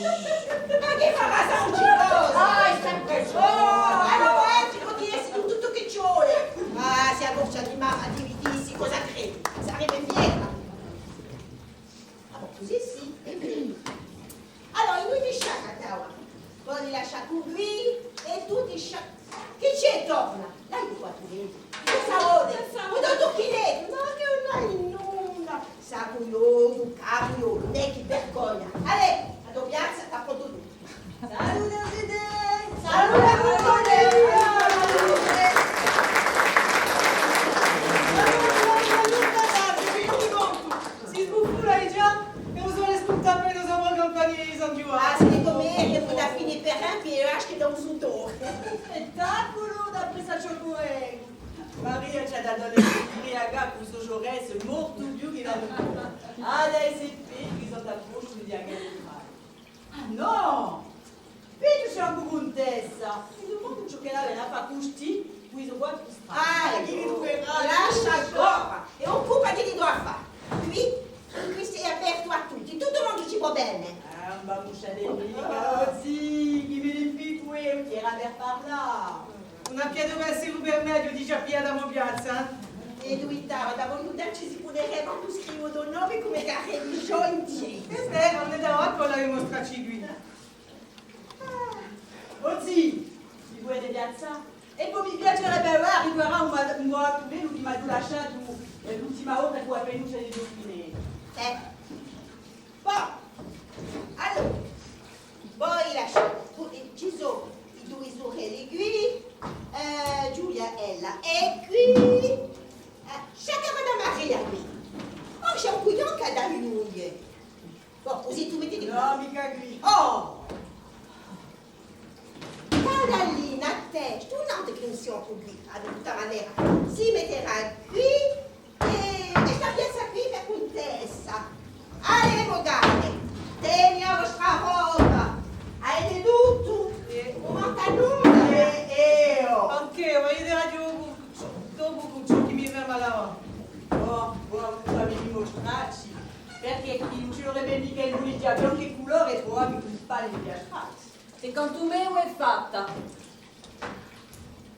Ma che fa casa un cibo? Ah, è sempre Oh, allora ti continui su tutto che ci vuole. Ma se a goccia di mamma dividissi, cosa credi? Sarebbe fiera. Ah, così sì, è vero. Allora, lui ti sciacca, Tawa. Poi li lascia con lui e tu ti sciacca. Che c'è, torna? Dai qua, tu vedi. Cosa ode? Cosa tocchi lei? No, che non hai nulla. Sa curioso, capio, ne che vergogna. Ale, a tua piazza t'ha pronto tutto. Salute, Presidente! Salute, Si sbuffola già e uso le spuntate non siamo compagnie San Giovanni. Ah, c'est comme elle, vous a fini perrin, puis elle a acheté dans son dos. Spettacolo da presa cioccoe. Maria c'ha da donne di aga con suo giorese molto più che la luna. Adesso i figli sono a posto di aga di mare. Ah no! Vedi c'è anche contessa. Il mondo giocherà la fa custi, qui sono qua più strano. Ah, chi lascia goffa e occupati di tua fa. Qui è aperto a tutti, tutto il mondo ci va bene. Ah, un babouche des carozzi, chi vede il fico e un tira per parlare. Una piede verso il Rubermedio di Giappià da piazza? E lui da voluta ci si potrebbe tu scrivo il nome come da religione. Che stai, non ne darò con la dimostraci qui. Ozzi, mi vuoi piazza? E poi mi piacerebbe arriverà un modo l'ultima di lasciato l'ultima ora che ho appena di doppine. Bon, allora, poi lascia, ci sono i due sorelle qui, Giulia Ella e qui, chacun Madame Maria qui. Oh, c'è un couillon che ha dato une moglie. Bon, così tu metti di No, mica qui. Oh! Cadalina, te, tu non ti pensiamo qui, ad tutta maniera. Si metterà qui e sta piazza qui per contessa. Allez, modale, tieni la vostra roba. Hai tutto, un pantalone. Anche, voglio dire dopo con ciò che mi ferma là. Oh, buon fammi dimostrarci. Perché chi non ci dovrebbe mica il lui di bianco colore, poi mi spalle mi piace. Secondo me è fatta.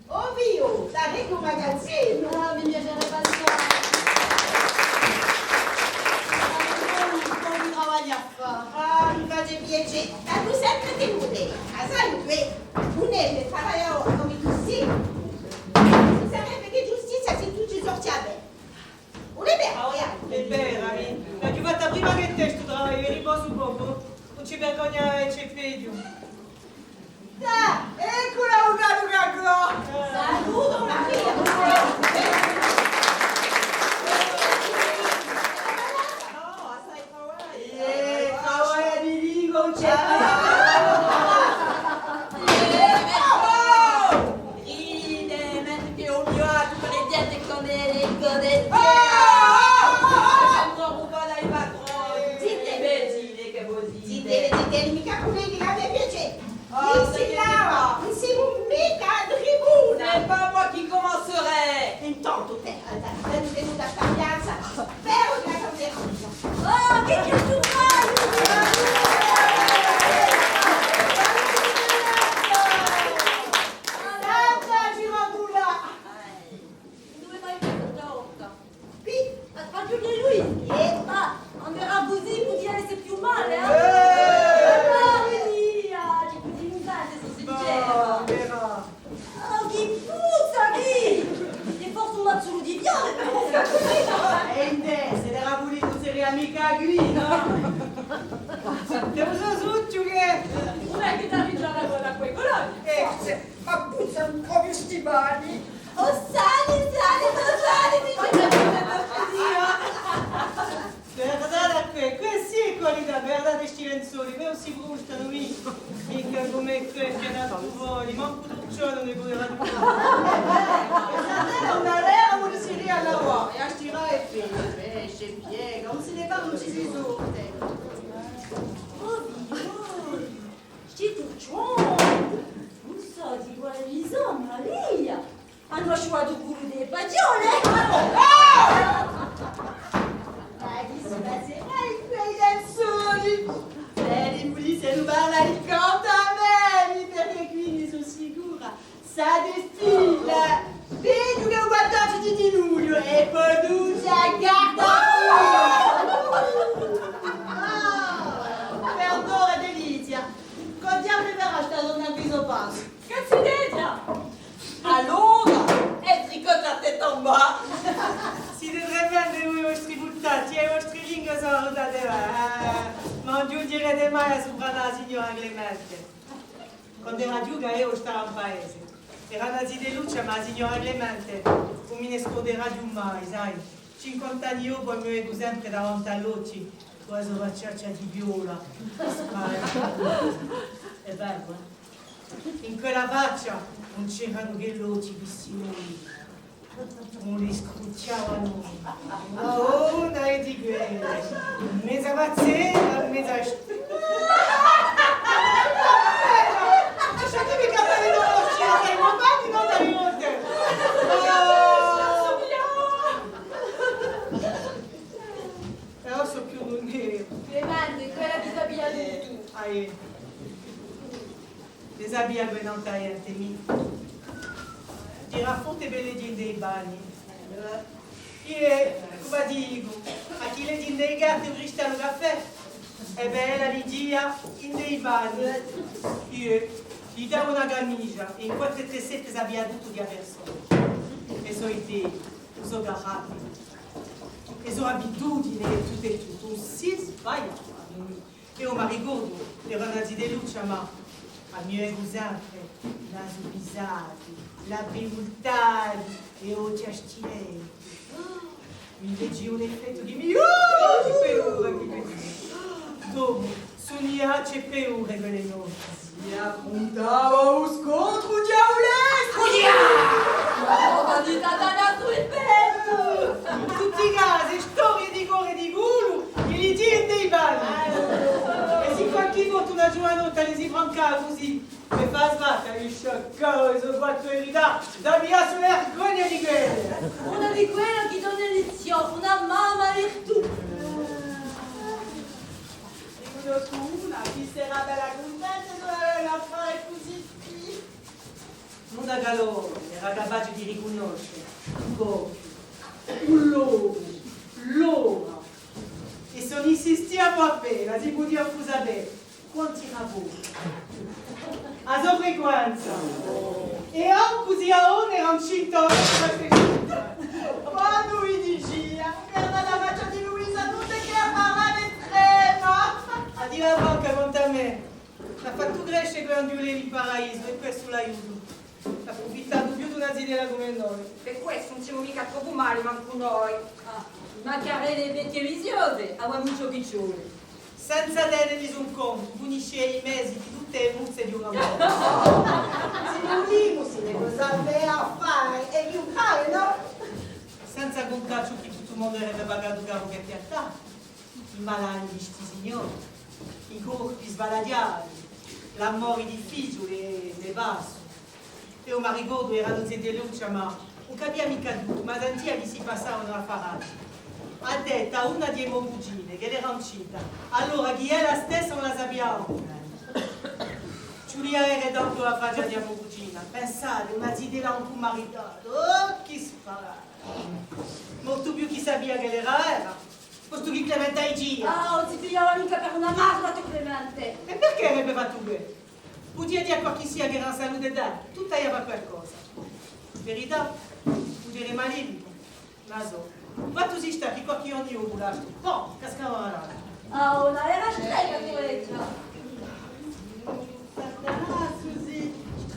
Oh mio, dai un magazzino. Ah, mi piacerebbe assai. Ah, mi face piacere. Ma tu sempre che vuoi? Ah, sai, un per fare come tu sei. Sarebbe che giustizia se tu ci sortiamo. Non è vero, È vero, l'hai fatta prima che te sto travaglio, vedi un po' su poco. Non ci vergogna e c'è peggio. Eccola un gato. Saluto Maria. Mica colleghi, a me piace. Siamo mica a tribuna. C'est pas moi qui commencerai. Intanto te, sei venuta a sta piazza, spero che la cambierai. Ah, che tu fai? Santa Girandula. Dove vai questa volta? Qui. Faccio di lui. Ah, andrà così, potrà essere più male, ci così in base, sono sincera. Oh, che puzza lì! Che forse un mazzolo di viole per non fare così. E in te, se l'era voluto essere amica qui, no? Devo solo succio che... Non è che ti arriviamo da quei colori. Ma puzza proprio stivali. Oh, sali, Guardate qui, questi è qualità, guardate sti lenzuoli, non si gustano mica come quelli che da tu vuoi, manco tu ciò non ne poteva tu. Una lera vuole si ria a lavorare, a stirare e pesce, piega, non se ne va, non ci si sorte. oh, sti turcioni. Non so di quale bisogna, lì. Hanno sciuato culo delle pagione. Dai, si passerai quei lenzuoli. Li pulisse rubato. sa destina, vedo che guardaci di luglio e produce a garda. Perdona delizia, contiamo di verrà stato un avviso passo. Che si dice? Allora, e tricotta a testa in bas. Si dovrebbe voi i vostri buttati e i vostri lingua sono rotate ma non giungerete mai a sopra la signora Clemente. Quando era giù che io stavo in paese, era una zia di luce ma la signora Clemente non mi ne scorderà più mai, sai. 50 anni dopo mi vedo sempre davanti all'occhi, quasi una ciaccia di viola. È bello, eh? In quella faccia non c'erano che l'occhi piscinoni. Non li scrucciavano a una e di quelle, mezza mazzena, mezza lasciatemi capire dove uscire, sei compagni non da niente. Però so più non nero. Clemente, quella disabila di tu. Desabilla guenantaiente mi. Dirà fonte belle din dei bagni. Come dico, a chi le din dei gatti brista al caffè, è bella l'idea in dei bagni. Io gli davo una camicia e in 437 sapeva tutto di persona. E so idee, so carattere, e so abitudini e tutto e tutto. Non si sbaglia. E io mi ricordo, era una di luce, ma a mio sempre, la subisati, la bevuttati e occhi astinenti. Mi leggi un effetto di mio, che paura che vedi. Dopo, sogniace paura quelle notti. Si appuntava un scontro diavolesco. Ma di tatana sul petto! In tutti i casi, storie di cuore e di culo, e li tiri dei bagni. E si qualche volta una giovanotta li si franca così, e fa sbattere il sciaccaro e sono fatto eredità, da via sulle vergogna di quelle. Una di quelle che dona lezione, una mamma e tu. Ne conosco una, chi sarà bella contenta di l'affare così. Non da calore, era capace di riconoscere l'ora. E sono insistiamo appena, si poteva sapere quanti lavori. A sua frequenza. E anche così a ora era un cintone quando mi diceva, guarda la faccia di Luisa, non te che parlare estrema. A dire la banca conta a me. La fatto crescere quando io il paradiso e questo l'aiuto. Ha approfittato più di una zidella come noi. Per questo non siamo mica troppo male, manco noi. Mancare le vecchie visiose, avevamo un giochiccione. Senza tenere di un conto, punisce i mesi di tutte le muzze di una volta. Se non dico, si ne cosa aveva a fare e più fare, no? Senza contare ciò che tutto il mondo avrebbe pagato caro che piattà. I malani di sti signori, i corpi sbaladiati, l'amore difficile e le basso. Io mi ricordo, erano zede luce, ma non capiva mica tutto, ma tanti vi si passavano a faraggi. Ha detto a una di mie cugine che era uscita, allora chi è la stessa non la sappiamo. Giulia era dopo la faccia di mia cugina, pensate, una zidella un po' maritato, oh chi spara! Molto più chi sapeva che era, posto che Clemente ai giri. Ah, non si pigliava mica per una masla, tu Clemente. E perché avrebbe fatto questo? Podia dire a qua chi sia che era in salute da, tutta aveva qualcosa. Verità? Vuol dire maledico, ma so. Ma tu si sta che qua chi ogni uomo lascia. No, cascava la rana. Ah, una era strega di quella.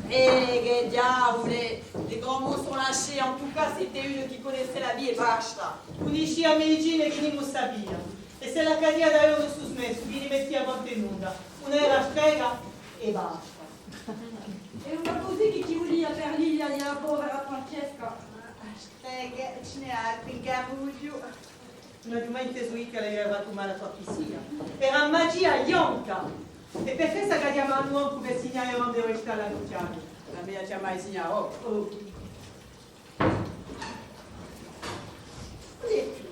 Che diavole! Les grands mots sont lâchés. En tout cas, c'était une qui connaissait la vie et basta. Unisci a medicina che non sapeva. E se la cadia da loro su smesso, chi li metti a volte in onda. Una era strega e basta. E una così che chi voleva per Lilia e la povera Francesca. Strega, ce n'è altri in Garuglio. Non ho mai inteso che lei aveva fatto male a tua piscina. Era magia yonca. E per questo che diamo a un uomo per segnare dove deve stare la luciana. La mia ci ha mai segnato. Oh.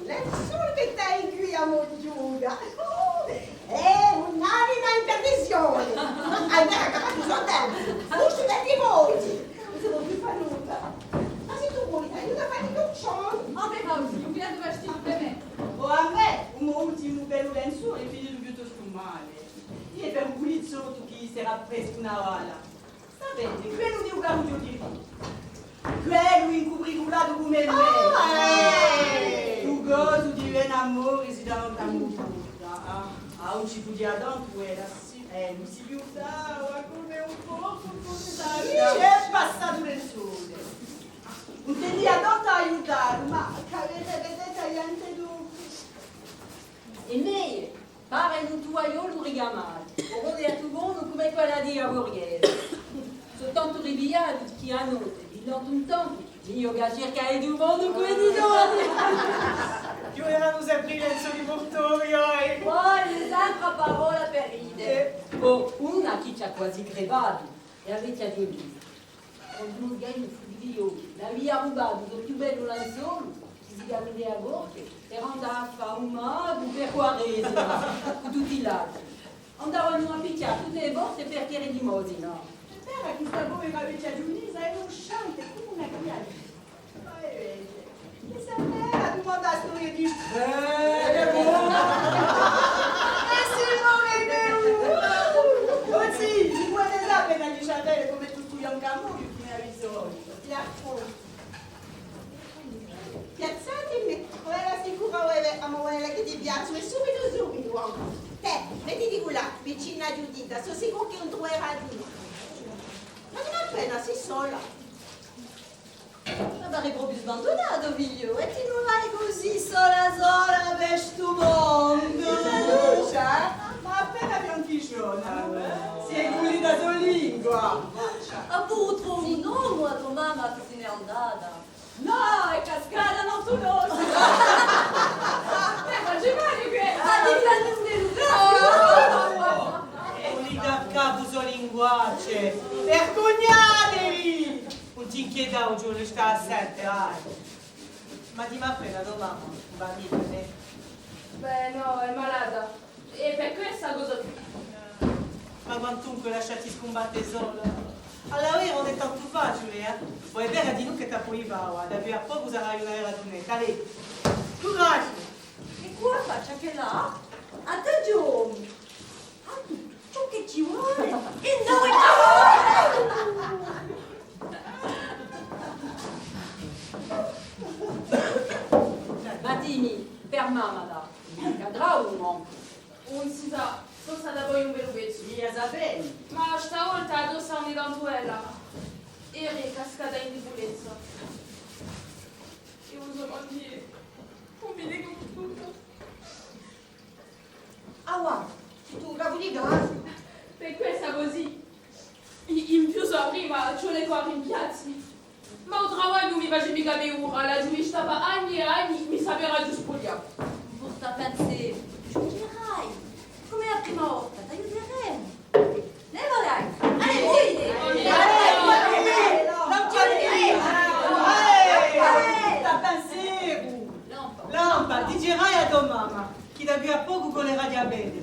Nessuno che stai qui a Mongiuda. È un'anima in perdizione. Andrà a capo di soltanto. Usci da di voi. presto una wala. Sapete, quello di un garuggio di quello incubriculato come me. Tu gozo di un amore si dà un amore. Ah, un cibo di Adon, quella sì. Non si aiutava come un poco, c'è passato nel sole. Un te di Adon ti ha aiutato, ma vedete niente dunque. E me, pare un tuaiolo rigamale. O vedere tu buono come quella di Avoriere. Soltanto riviato chi ha notte, di lontano, io che cerca di un mondo quelli giorni. Io erano sempre nel suo riportorio e... Poi l'altra parola per ridere. Oh, una che ci ha quasi crevato e avete a dire con due gagni fuggiti, la via rubato, il più bello lanzolo, si arrivava a voce, e andava a fare un mago per Quaresima, con tutti gli altri. Andavano a picchiare tutte le borse per chiedere limosina. Spera che sta voi avete aggiunto, è un chante come una criada. E se me la domanda a storia di... che buona! E si muove più! Così, si può vedere appena gli sapere come tu studi un camurio che mi ha bisogno. Piazzatemi, quella sicura amore che ti piace, subito. Te, mettiti qua, vicina a Giudita, sono sicuro che non troverai di. Ma non appena, sei sola. Ma pare proprio sbandonato, figlio, e ti non vai così sola per sto mondo. Ma appena bianchicciona, si è pulita sua lingua. Ma pure trovi un uomo a tua mamma che se n'è andata. No, è cascata non tu non. Ma ci mani qui? Pulita a capo sua linguace. Vergognatevi! Non ti inchieda un giorno, sta assente, Ma ti m'ha appena domani, bambina, ne? Beh, no, è malata. E per questa cosa... Ma quantunque lasciati scombattere sola. Allora non è tanto facile, Vuoi bene di noi che ti appoiva, da a poco sarai una radunetta. Allez, coraggio! E qua faccia che là? A te giorni. A ciò che ci vuole. E noi Matini, per mamma da. Cadrà un uomo. Non si sa, sono stata poi un bel pezzo. Via Isabella! Ma stavolta addosso a un'eventuella. Eri cascata in debolezza. E uso dire, non mi dico tutto. Ah, guarda, tu capolino, Per questa così. In più so prima, ce le qua in piazzi. Ma o travaglio mi face mica ora, la giù stava anni e anni, mi sapeva giù spogliato. Porta pensiero. Giudirai. Come la prima volta, ti aiuteremo. Ne vorrai. Non ti sta pensiero! Lampa, ti dirai a tua mamma che da più a poco con le radiabelle.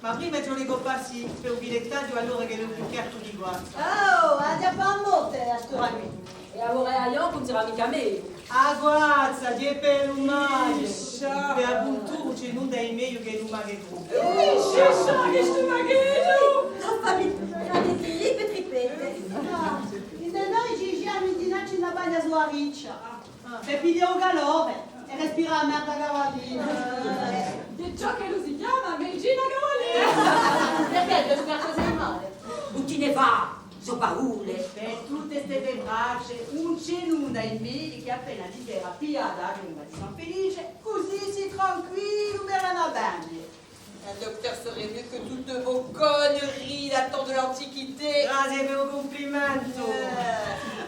Ma prima ci volevo passi per un bigliettaggio allora che non più chiaro di guarda. Oh, andiamo a morte a sto ragazzo. E a vorrei a io non sarà mica meglio. A guarda, di per l'umane. Per appunto c'è non dai meglio che l'umane tu. Non fammi la trippe trippette. E da noi ci siamo in dinacci una bagna sua riccia. Per pigliare un calore e respirare a merda cavalina. Che ciò che lo si chiama Megina Cavalli. Perché devo fare cose di male? Non ti ne va, so paure. Per tutte queste braccia, un cenuna in me che appena ti era piada, che non ti sono felice, così si tranquillo per la bagna. Un docteur serait mieux que toutes vos conneries datant de l'Antiquité. Grazie per un complimento.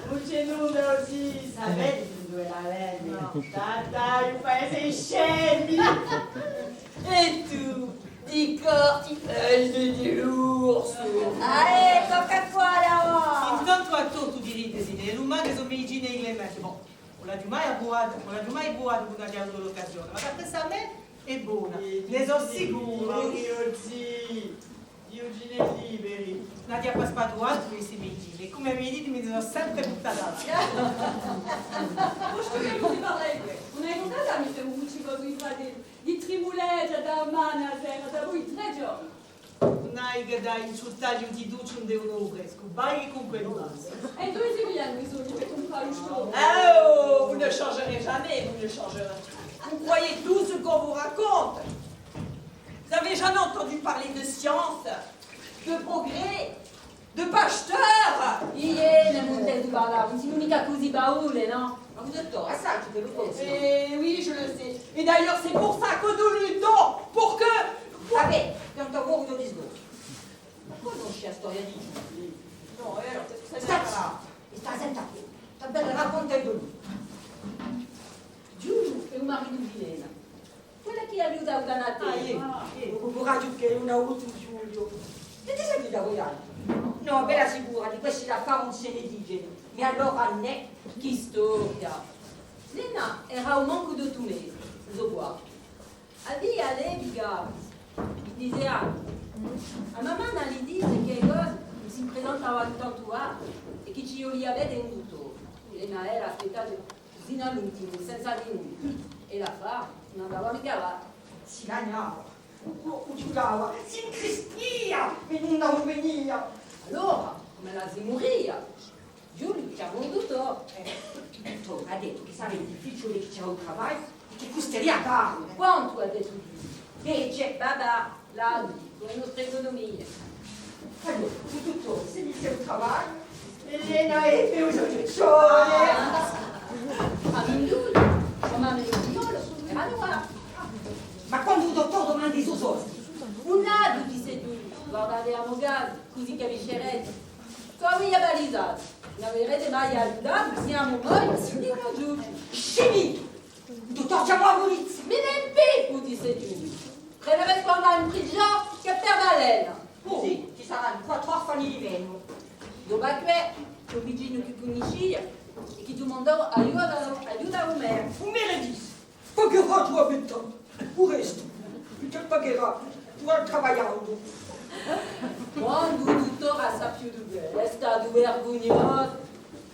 Un cenuna così, sapete dove la vedi? No. Dai, un paese scemi. Et tu, di cortifège di l'ours. Allez, tocca qua là. Intanto a tu diritesi, le lumane sono medicine e clemente. Bon, non l'ha mai buonato con una dialogo l'occasione, ma per questa a me è buona, ne sono sicuro. Diogine liberi. Nadia ha passato altro questi medicine, come mi dite mi sono sempre buttata là. Posso che non ti parlerei qui? Non hai contato a mi se un bucci così fratelli? Di trimulleggia da mana a terra, da voi 3 giorni. Naigada insultaggio di duce un devono fresco, vai con quel basso. Et d'où est-ce bien, nous autres, mais ton frère, Oh, vous ne changerez jamais, vous ne changerez. Vous croyez tout ce qu'on vous raconte. Vous n'avez jamais entendu parler de science, de progrès, de pacheteurs. Ieri le monte du bada, non si mica così baule, no? Ah, vous êtes tort, à ça, tu peux le faire. Eh oui, je le sais. Et d'ailleurs, c'est pour ça que nous luttons, pour que... Vabbè, tanto voi lo discorso. Ma conosci la storia di Giulio? No, allora, che Sta senta qui, sta bella racconta di lui. Giulio è un marito di Elena, quella che aiuta a Udanate. Dopo coraggio che è una avuto Giulio. E ti sei da voi altri? No, bella sicura, di questi da fare non se ne dice. Ma allora ne? Che storia! Lena era un manco di tumesi, zo bois. Aveva lei bigavi, diceva, a mamma gli disse che cosa si presentava tanto a e che ci gli aveva venduto. Lena era aspettata fino all'ultimo, senza di nulla. E la fa, non andava mica avanti. Si lagnava, giocava, si incristia e non veniva. Allora, come la si moria, Giulio ci ha venduto. Ha detto che sarebbe difficile che c'era un travaglio e che costeria caro. Quanto ha detto Giulio? Invece, Bada, là, con le nostre economie. allora, tutto, se mi c'è un travaglio, Elena è più giudizione. A Mindullo, come a Mindullo, era nuova. Ma quando il dottore domanda i suoi soldi? Un lato, disse Giulio, guardate a Mogaz, così capiscerete. Come gli ha balizzato? Non avrete mai aiutato, siamo noi, dico Giulio. Scemi! Il dottor chiamò la polizia. Me ne pico, disse Giulio. Preferisco andare in prigione che per Valena. Così ci saranno 4 orfani di meno. Dopo che, il vicino che conoscia e che tu mandò aiuta a me. Un meredis. Pagherà tua vita. Il resto, tu pagherà. Tu vai lavorando. Quando il dottore sa più di me, è stato vergognoso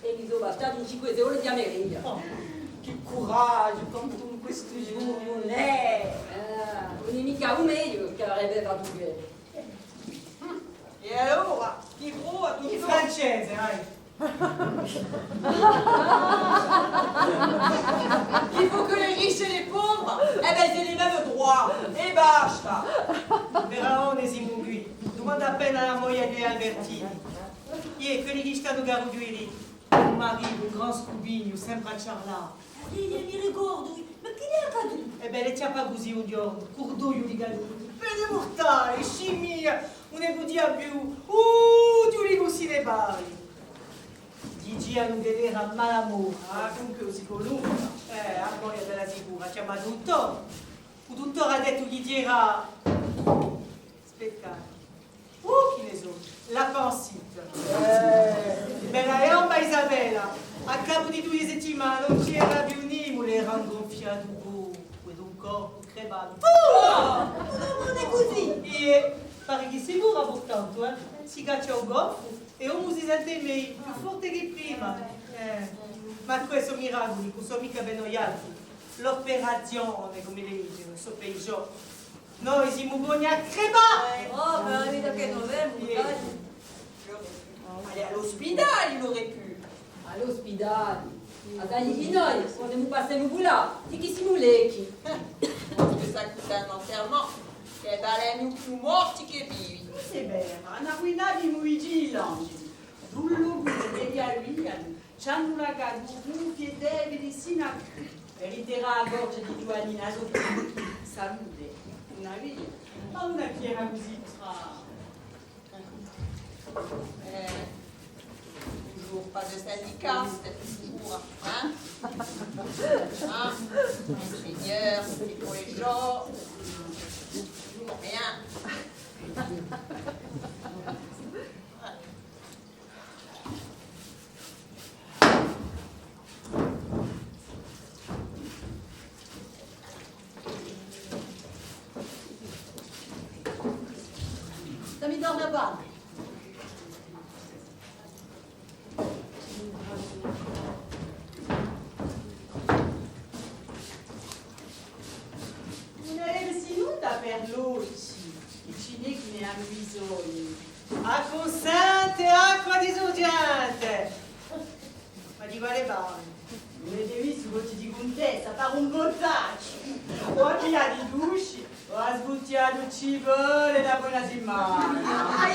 e mi sono bastati 5 euro di America. Che coraggio, quanto in questo giorno non è. Non è mica un meglio che avrebbe fatto bene. E allora, chi prova Il tutto? francese, vai. Il faut que les riches et les pauvres, eh ben c'est les mêmes droits. Et basta. Veraone Simungui, domanda appena alla moglie di Albertini. Quelli che stanno garuduiri, un marito, un gran scubigno, sempre a ciarlare. Mi ricordo, ma che ne è accaduto? E beh, le c'ha così un giorno, cordoglio di galuto, pene mortali, scimmia, un ebudia più, tu li così ne bari. Gigi a non vedere a malamore. Ah, comunque così con lui. A moglie della sicura, chiama il dottore. Il dottore ha detto che gli era... Aspetta. Chi ne so? La pansite. Bella erba Isabella. A capo di 2 settimane non c'era più niente, le erano gonfiato ed un corpo crepato. Non è così. E pare che sicuro portanto, si caccia un goffo e uno si sente meglio, più forte che prima. Ma questo miracolo, non sono mica benoiati. L'operazione, come le dicono, so peggio. Noi siamo buoni a crepare. Oh, ma vedi che non è, dai. Allez, all'ospedale, il aurait pu. All'ospedale. A dagli noi, quando passiamo là, di chi siamo lecchi. Che ça coûte un enterrement. Che baleno più morti che vivi. C'est vero. Una guida di Luigi Langeli. Rullo degli Ariani. C'hanno una caduta debili sino a Meriterà a gorge di Giovannina Zotti. salute. Una via. Ma una che era così tra... Toujours pas de syndicat, c'était toujours, hein? Ingénieur, c'est pour les gens. Toujours rien. Ça mi torna pas. Non è venuta per l'orci. Il cine che ne hanno bisogno. Acqua sante, acqua disodiante. Ma di quale parli? Non avete visto che ti contesta, fare un bottaccio. O a chi ha di dusci, o a sbuttiare il cibo e la buona settimana.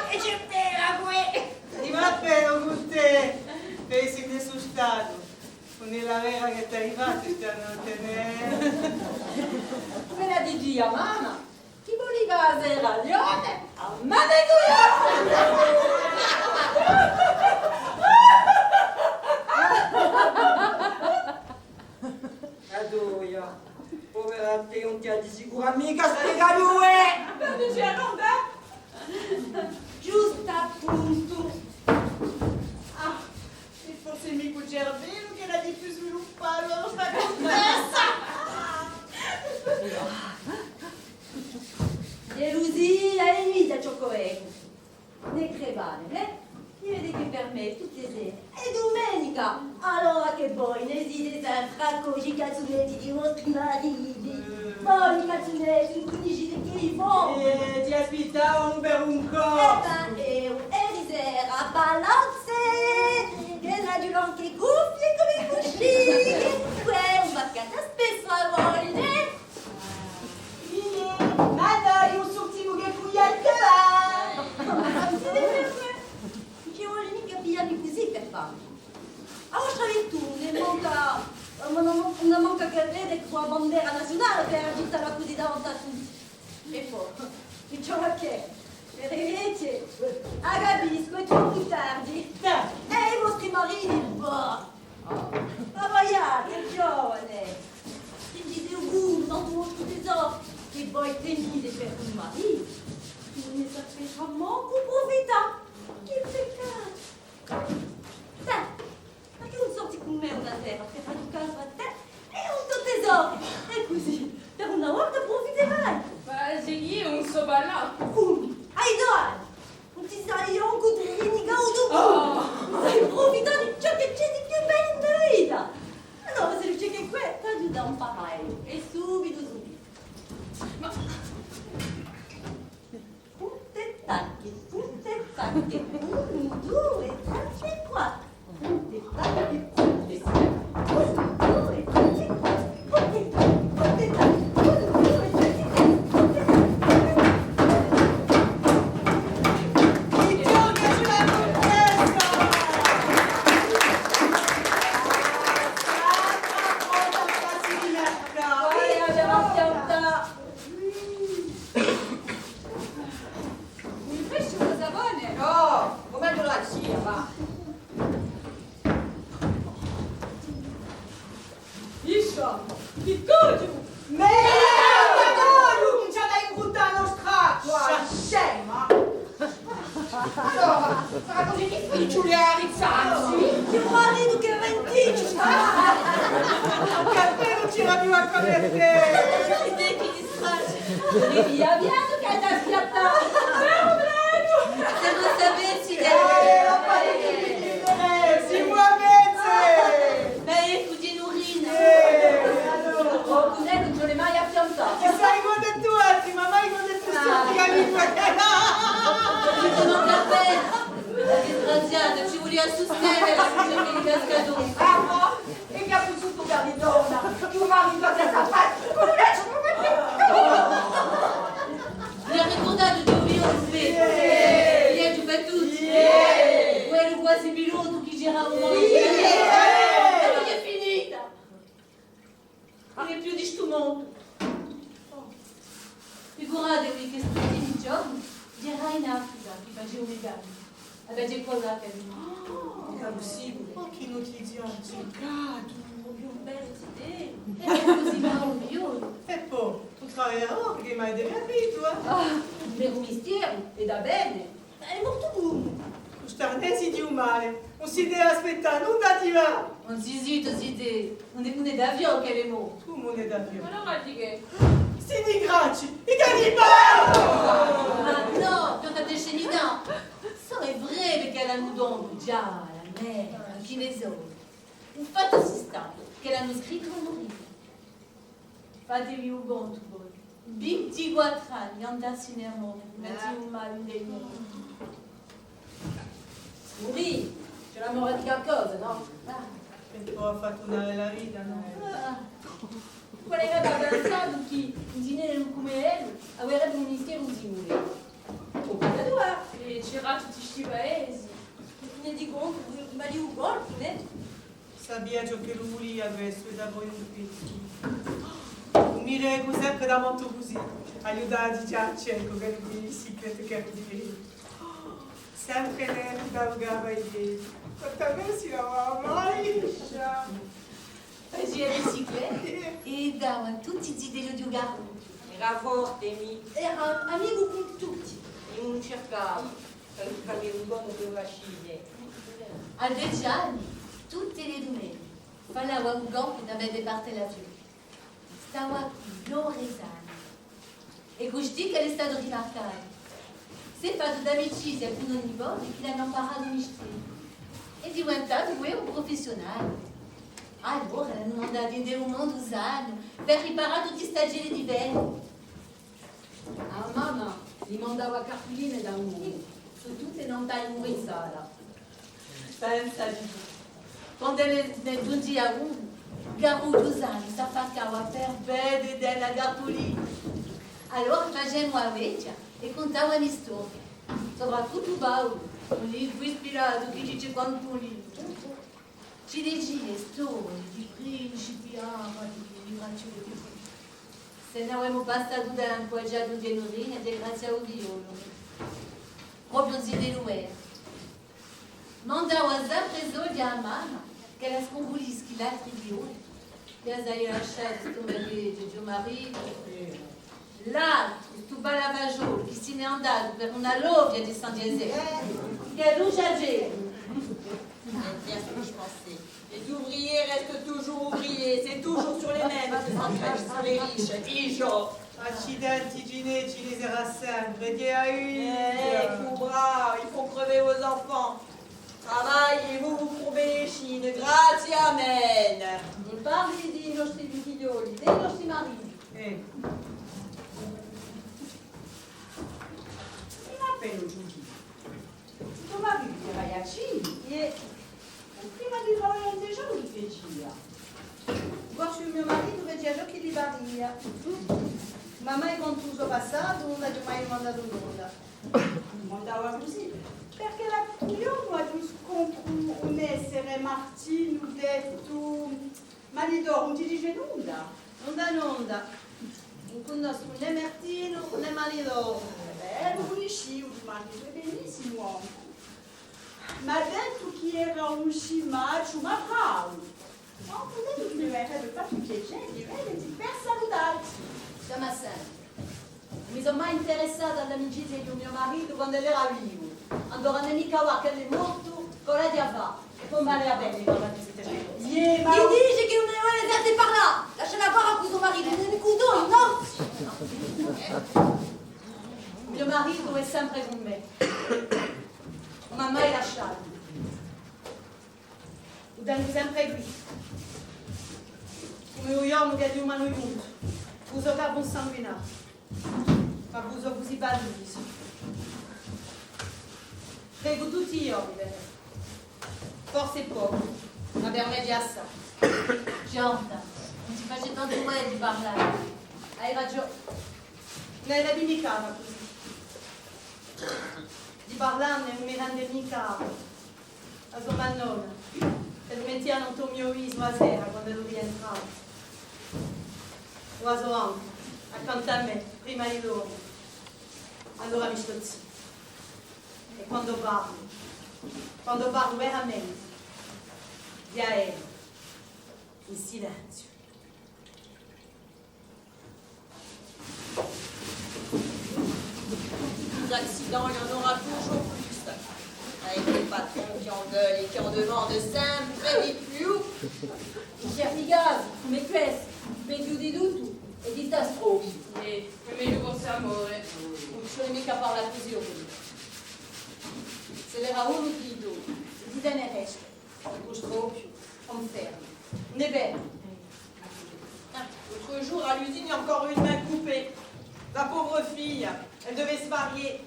E c'è bella qui! Di appena con te, pensi che sono stato. Non è la vera che ti hai fatto stanotte, Me la dici a mamma, chi voleva la ragione? A me Adoia, povera te, non ti ha di sicuro mica sta due! Non dici a Ronda? Giusto appunto. E forse mica il cervello che era di più sviluppato la nostra contessa. Gelosia e invidia Ciocoego. Ne crevane, Chi vede che per me tutte le sere è domenica. Allora che poi ne siete sempre i cazzonetti di vostri mariti. Poi i cazzonetti, quindi ci che li fanno. Ti aspettavo per un co'. Erisera palazze, che ragionano che cuffie come cuscini. Uè, un vaccata spesso a volte. Ma dai, un sortimo che pugliate là! Che vuole mica pigliarmi così per farmi. A vostra virtù non manca che vede qua bandiera nazionale per agitarla così davanti a tutti. E poi, diciamo che, per invece, capisco, è troppo tardi. E i vostri mariti, boh, ma vogliate, giovane, sentite un gusto dans vostro tesoro, che voi tenete per un marito, non ne sapete manco profitare. Che peccato! Dai, ma che non sorti con me una terra per fare un caso a te e un tuo tesoro! E così, per una volta profiterai! J'ai un sobala. Fumi, hai 2 anni! Non ti sai io un codrini gaudo! Stai profitando di ciò che c'è di più bello in vita! Allora se c'è che questo, aiuta un imparare! E subito, subito! Punte tacche, 1, 2, 3, 4. Punte tacche, punte tacche, 1, 2, 3, 4. Punte tacche, 1, 2, 3, 4. Ti gioca sulla contessa! Poi abbiamo piantato. Un pesce con savone. No, come te la sia, va? Isha, che coglio. Merda, che ci ha da imbuttare lo straccio! Scema! Allora, sarà così difficile a rizzarsi? Mio marito che è venticcio. Caffè non c'era più a come te! Idee che ti stracci. E via, che hai da schiattare. Se non sapessi Si muovete! beh, fuggi in urina. Allora, Oh, cos'è che non ce l'hai mai affiancato? ti sai quando è tu altri, ma mai quando è tu senti a lingua che Tutto non caffè. Disgraziato, ci voleva sostenere la figlia che gli cascatore. Bravo! E che ha vissuto per di donna! Tuo marito a casa fatta! Come Mi ha ricordato di un violone. Vieni, tu fai tutti. Quello quasi piloto che gira un mondo. E non è finita. Non è più di sto mondo. Figuratevi che sto ultimi giorni girai in Africa, che facevo i gambi. Avete cosa che non è possibile. Ma che notizia ha cercato? un bel idea. È così meraviglioso. E poi, tu travailleras perché mi hai capito, eh? Un vero mistero, e da bene. È molto buono. Starnesi di un male, non si deve aspettare, non da ti va! Non si zitto, zitto. Non è monnaie d'avion che è morto. Tu monnaie d'avion. Allora di che? Si di gracci, i cannibali! Ah no, non avete scenita. Ça è vrai perché l'hanno dato già la mer, anche le zone. Un fatto si sta che l'hanno scritto a morire. Fatevi un conto voi. Bimti guatran, yanda sinermo, meti uma indegno. Muri, c'è la morale di qualcosa, no? Che può fatturare la vita, no? Qual era avanzato che un dinero come ele avrebbe un ministero di muri. O peccato E c'era tutti sti paesi. ne dicono ma di un corpo, ne? Sabia ciò che lui volia questo e da voi un pezzo. Un miracolo sempre da molto così. Aiutati già a cerco che lui il segreto che di sempre ne da i quanta me si lavava mai. J'ai bicyclette e davan tutti i dello di ugarro. Era forte, mi. Era amico con tutti. E non cercavo. Per fare un buon per vascine. A 10 anni, tutte le domeniche, parlava un gonfio che aveva parte la vita. Stava gloriosando. E così che è stato rimarcato. Si è fatto d'amicizia con ogni volta che l'hanno imparato a mestiere. È diventato un professionale. Allora l'hanno mandato in un mondo usano per riparare tutti i stagioni di vento. A mamma gli mandava cartoline da un mondo, su tutte non dai un risala. Pensa di tu. Quando nel giunti a uno, Garo 2 anni, si affaccava per bene della cartolina. Allora facevamo a vecchia e contava una storia. Soprattutto Paolo, un libro ispirato che dice quanto libro. Ci leggi le storie di principi arabi, di gratuiti. Se ne avevamo passato da un poeggiato di Norina e grazie a Odiolo. Proprio di Luer. Mandava sempre soldi a mamma, che la scombulischi la trivione. Che hai lasciato sto marito. Là, sto balavaggio, che se n'è andato per una lovia di San Diesel. Che non c'è. C'est bien ce que je pensais. Les ouvriers restent toujours ouvriers. C'est toujours sur les mêmes qui s'entraînent sur les riches. Toujours. Accidenti gineci les era sempre, che aiuto. Fou brave, il faut crever vos enfants. Travaillez, vous vous courbez les chines. Grazie, amen. Non parli dei nostri figlioli, dei nostri mariti. Non appena giunti. Tuo marito era Iacini e prima di lavorare in giorno li feccia. Guardo il mio marito faceva giochi di barilla. Ma mai contuso passato non l'ha mai mandato nulla. Mandava così. Perché io non ho scontro un essere Martino detto marito non ti dice nulla. Non da nulla. Non conosco né Martino né marito. Lo conoscevo il marito, è benissimo uomo. Ma ha detto che era un scimaccio, ma bravo. Ma ho detto che mi avrebbe fatto piacere, per salutarti. Siamo sempre. Non mi sono mai interessata all'amicizia di un mio marito quando lui era vivo. Allora non mica va che lui è morto, con la diava. E poi male a bene quando siete venuti. Chi dice che non ne vuole andare par là? Lasciala fare con suo marito, non è couteau, no? Mio marito è sempre con me. Non mi ha mai lasciato. Lo tengo sempre qui. Come vogliamo che di umano aiuto. Uso carbon sanguinato. Ma uso così ballissimo. Prego tutti io di venire. Forse poco, ma per me già sa. Giorda, non ti faccio tanto male di parlare. Hai ragione. Non è mica così. Di parlarne non mi rende mica la sua nonna. Per mettere un mio viso a sera quando lui rientrava. Oiseau anche, accanto a me, prima di loro. Allora mi sto zitto. E quando parlo veramente, di aereo, in silenzio. Des accidents, il y en aura toujours plus. Avec les patrons qui en veulent et qui en demandent sempre di più. Certi casi, come questo, peggio di tutto, e disastrosi. E è meglio con amore. Non ci vuole mica parlare così o così. Se l'era uno di due, si tenerebbe, purtroppo, conferma. Non è vero. L'autre jour, à l'usine, il y a encore une main coupée. La pauvre fille, elle devait se marier.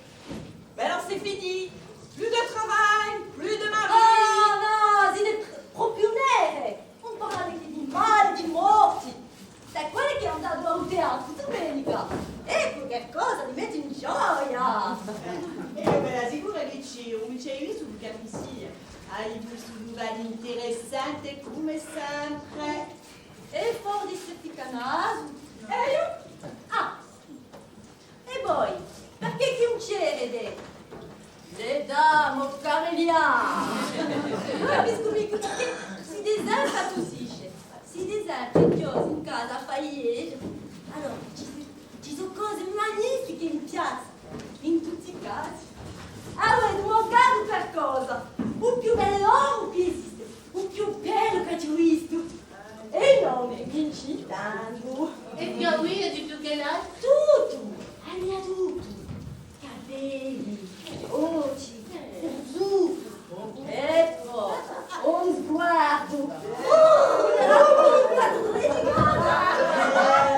Mais alors c'est fini. Plus de travail, plus de mari. Oh no, siete proprio nere! Non parlate di male, di morti! Da quelle che è andato a un teatro domenica! Ecco che cosa mi mette in gioia! Ve l'assicuro che un uccello sul capisci. Hai visto nouvelle interessante come sempre. E fuori di questi canali? E io? Ah! E poi, perché chi non c'erede? Le dame camelliane! Non capisco mica perché si disinfatossisce, si disinfettiosi in casa a Fayette. Allora, ci sono cose magnifiche in piazza, in tutti i casi. Ah, vuoi mancato per cosa? Un più bello che esiste, un più bello che ci ho visto. E non è vincitando. E più lui è di più che l'altro? Tutto, ha tutto. Capelli, occhi, zucchero, ecco, un sguardo.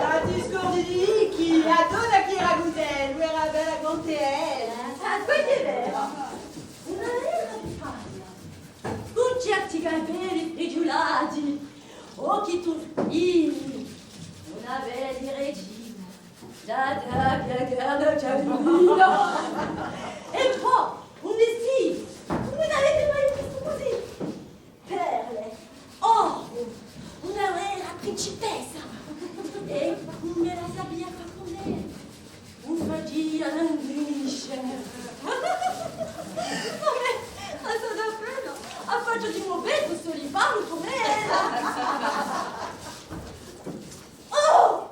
La discordi di chi? La donna che era Gudel, lui era bella con te. Questo è vero. Una vera paglia, con certi capelli prigiolati, occhi turchini, una bella di regina. Da piagare Giannino. E poi un vestito, come l'avete mai visto così? Perle, oro, una vera principessa. E come la sabbia con lei? Un fagia non grisce. Come? A sta appena, a faccia di muovetto sto li parlo come oh!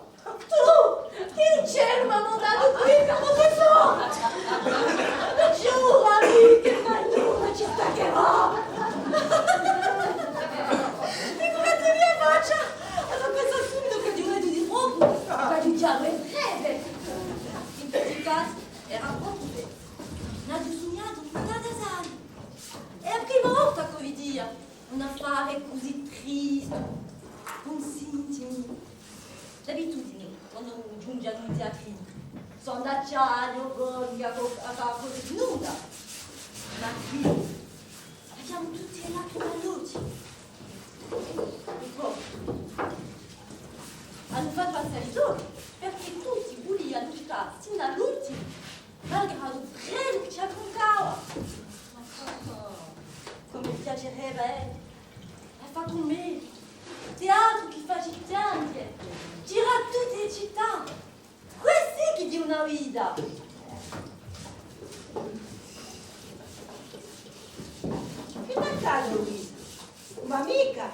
Tu! Che cielo mi ha mandato qui per come sono? Giurami che maglione ci staccherò! E guardate mia faccia! Ho pensato subito che diretto di troppo! Ma di giallo è breve! In tutti casi era proprio vero. N'ha sognato una da è la prima volta che vi dia un affare così triste, con sintomi. D'abitudine, quando giunge ad un teatrino, sono d'acciaio, goglia, a fare cose di nulla. Ma qui vediamo tutti le lacrime a luce. E poi hanno fatto assalitori perché tutti volevano ascoltare sino all'ultimo, malgrado quello che ci raccontava. Come piacerebbe, ha fatto un mese, teatro che fa giganti, gira tutte le città, questi che di una vita. Che t'accade, Luisa? Un'amica?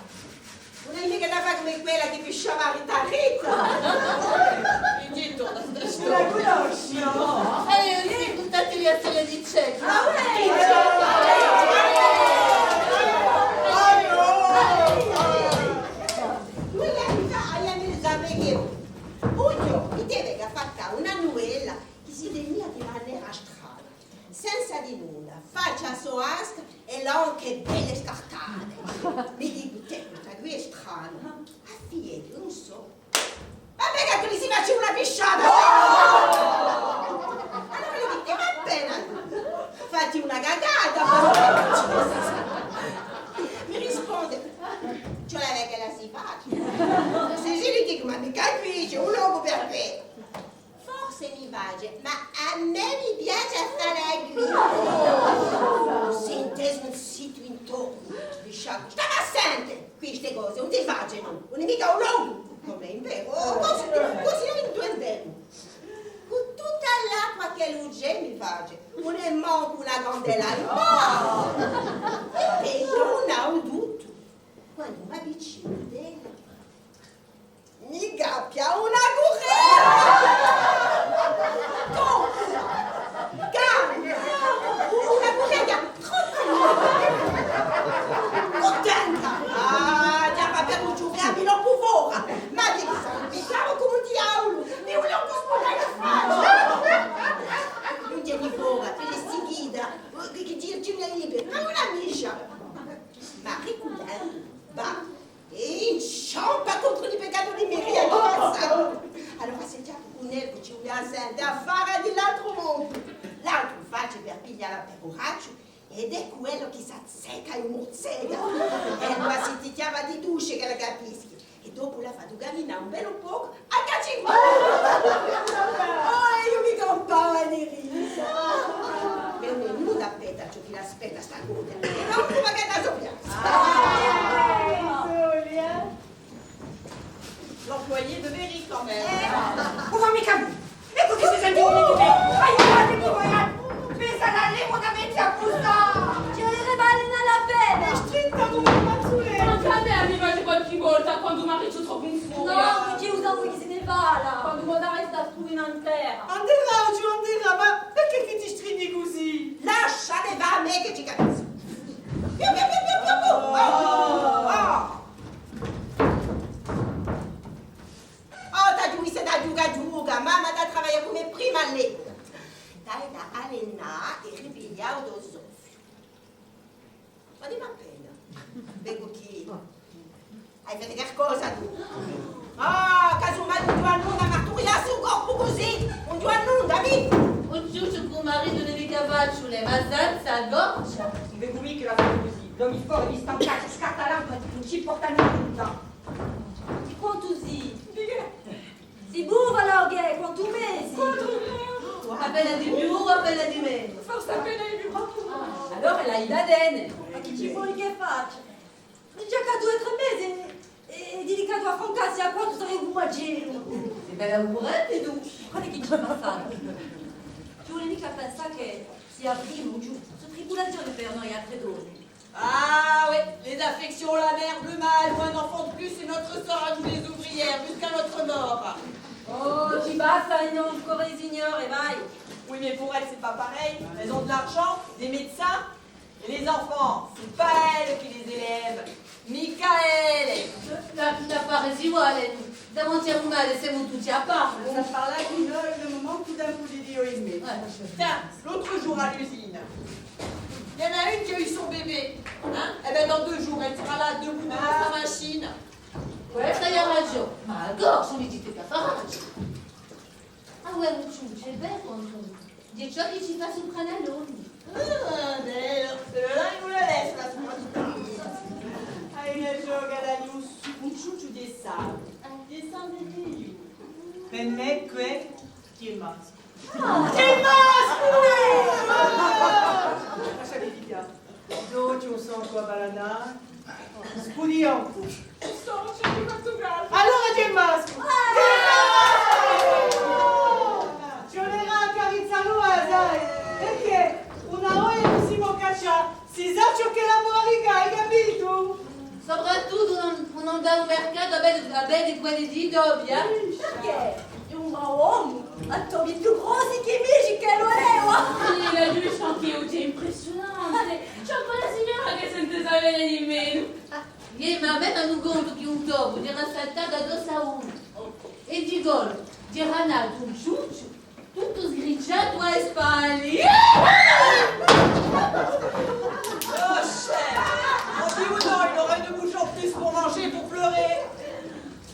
Un'amica da fare come quella che pisciava Rita Rita? Indietro da sta La conosci? No. E io buttati via se le dice. Quella amica hai ammessa io. Uno, mi deve fatta una novella che si deve di maniera strana, senza di nulla, faccia soasca e anche belle scartate. Mi dico, te, questa qui è strana. A Fiette, non so. Vabbè che tu gli si faccia una pisciata! Allora gli dico, va bene, fatti una cagata! Mi risponde, ce l'aveva che la si faccia. Se gli dico, ma mi capisci, un logo per me. Forse mi piace, ma a me mi piace fare la griglia. Sentesi un sito intorno, stava assente, queste cose, non ti facciano, non è mica un logo. Non è vero, così non intendevo. Con tutta l'acqua che l'ugge mi face, non è manco una candela in mano. E peggio non ha un dubito. Quando mi avvicino a lei, mi gappia una una buchetta contenta. Ah, già va per un giubiamo, non puvora. Ma che mi stavo come un diavolo, mi volevo spostare la faccia. Non tieni fuori, te le stigida, che dirci una libera, ma una miscia. Ma ricordando, va, e borracho ed è quello che si azzecca e mozzega. E allora si ti chiama di duce che la capisci. E dopo la fa camminare un bello poco a cacci. Oh, io mi comparo di risa. Per me non aspetta ciò che l'aspetta sta coda. E non prima che la soppiazza. L'employé de mairie quand même. Oh, ma mica. Ecco che si sente un po' di me. Aiutatemi, vogliate. Pensa alla lingua che metti a puttana. Ci vuole balena alla pena! Stritta come un mazzuletto. Anche a me arriva qualche volta quando mi arrivo troppo in furia. No, che usa voi che se ne va là! Quando mi resta tu in antera! Anderà, oggi Anderà, ma perché che ti stringi così? Lasciate va a me che ci capisco. Più, più, più, più, più, più. Oh, t'as giù, se da giuga, mamma da travagliare come prima lei. Dai da allenare e ripigliare lo soffio. Ma di ma pena. Vengo chi? Hai fatto che cosa tu? Ah, casomai un giorno da marturia sul corpo così. Un giorno da mi. Un ciuccio con marito delle cavacciole, ma senza goccia! Dico che la fate così. L'uomo fuori di stancare, scatta lampo, non ci porta nulla. Di quanto si? Si buvala, ok? Quanto mesi? Appena di più o appena di meno? Forse appena di più. Allora la idadene! Ma chi ci vuole che faccia? Già che 2 o 3 mesi è dedicato a francarsi a quanto sarei un maggero! Sei bella augurante tu! Guarda che ci fa passato! Tu vuoi mica pensare che sia primo giù? Su tribolazione per noi altre donne! Ah oui, les affections, la mère, le mal, ou un enfant de plus, c'est notre sort à nous les ouvrières, jusqu'à notre mort. Oh, ci basta, non ancora i signori, vai! Oui, mais pour elles, c'est pas pareil. Elles ont de l'argent, des médecins, et les enfants, c'est pas elles qui les élèvent. Michael! La paresi uguale, davanti a un male siamo tutti a parte. Ça parle là qu'il le moment tout d'un coup d'idioïsme. Tiens, l'autre jour à l'usine, il y en a une qui a eu son bébé. Hein? Eh ben dans 2 jours, elle sera là debout devant sa machine. Questa hai ragione, ma addosso mi dite che faraccio. Ah, uè, un ciuccio, è vero, 10 anni ci fa sul canalone. Ah, d'ailleurs, celui-là, il nous le laisse, là, ce matin. Ah, il gioca da lì un ciuccio di sale. Di sale di Per me qui ti rimasti. Lasciami di piatto. Dolce, un sonco a balanare. Scudi un po'. Sto facendo questo gatto. Allora ti masco! Ci volerà accarezzarlo a dai! Perché una voglia non si può cacciare, si sa ciò che lavora, hai capito? Soprattutto non da un mercato a bere quelli di dobbia. Perché? È un bravo uomo, ha tobi più grossi che amici che lo è, Sì, la giudice anche oggi è impressionante. C'è ancora la signora che sente sapere di meno. ma a me non conto che un topo ti era saltato addosso a uno. E di gol, ti era nato un ciuccio, tutto sgricciato a spalle. Oh, cher! On dit ou non, il aurait 2 bouches en plus pour manger, pour pleurer.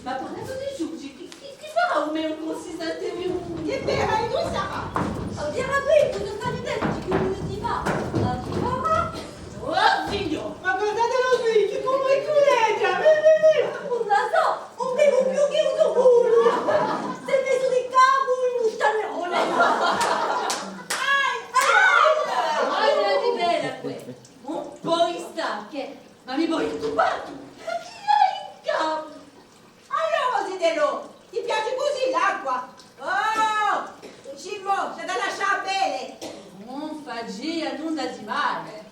Ma parlando di ciucci, chi farà un meno consistente più? Che vera e tu sarà. Abbiamo capito, non sta vedendo che non ti va. Ma ti farà? Oh, figlio! Ma guardatelo qui, che come i culeggia! Non la so, un meno più che uno culo! Si è messo di capo in un tanerone! Guarda di bella qui! Un po' in stacche! Ma mi voglio tubato! Ma chi hai in capo? Allora, Zitello, ti piace così l'acqua? Oh, il cibo c'è da lasciare bene. Non fagia nulla di male!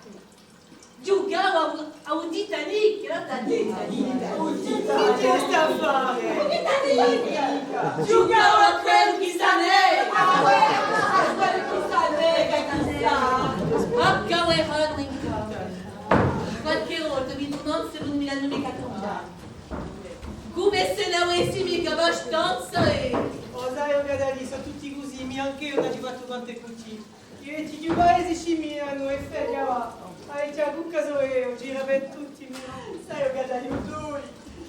Giocavo a un Titanic, non da Titanic! Che ti sta a fare? Giocavo a quello che sta nel! Ma che vuoi fare in casa? Qualche volta mi non se non mi hanno mica cambiato. Come se ne avessi mica abbastanza e... Oh, sai, guarda, sono tutti così, anche io ho fatto tante cucine. Io ti dico, paesi ci mirano e feglia va. Hai già un caso io, gira per tutti, sai, guarda, io tu.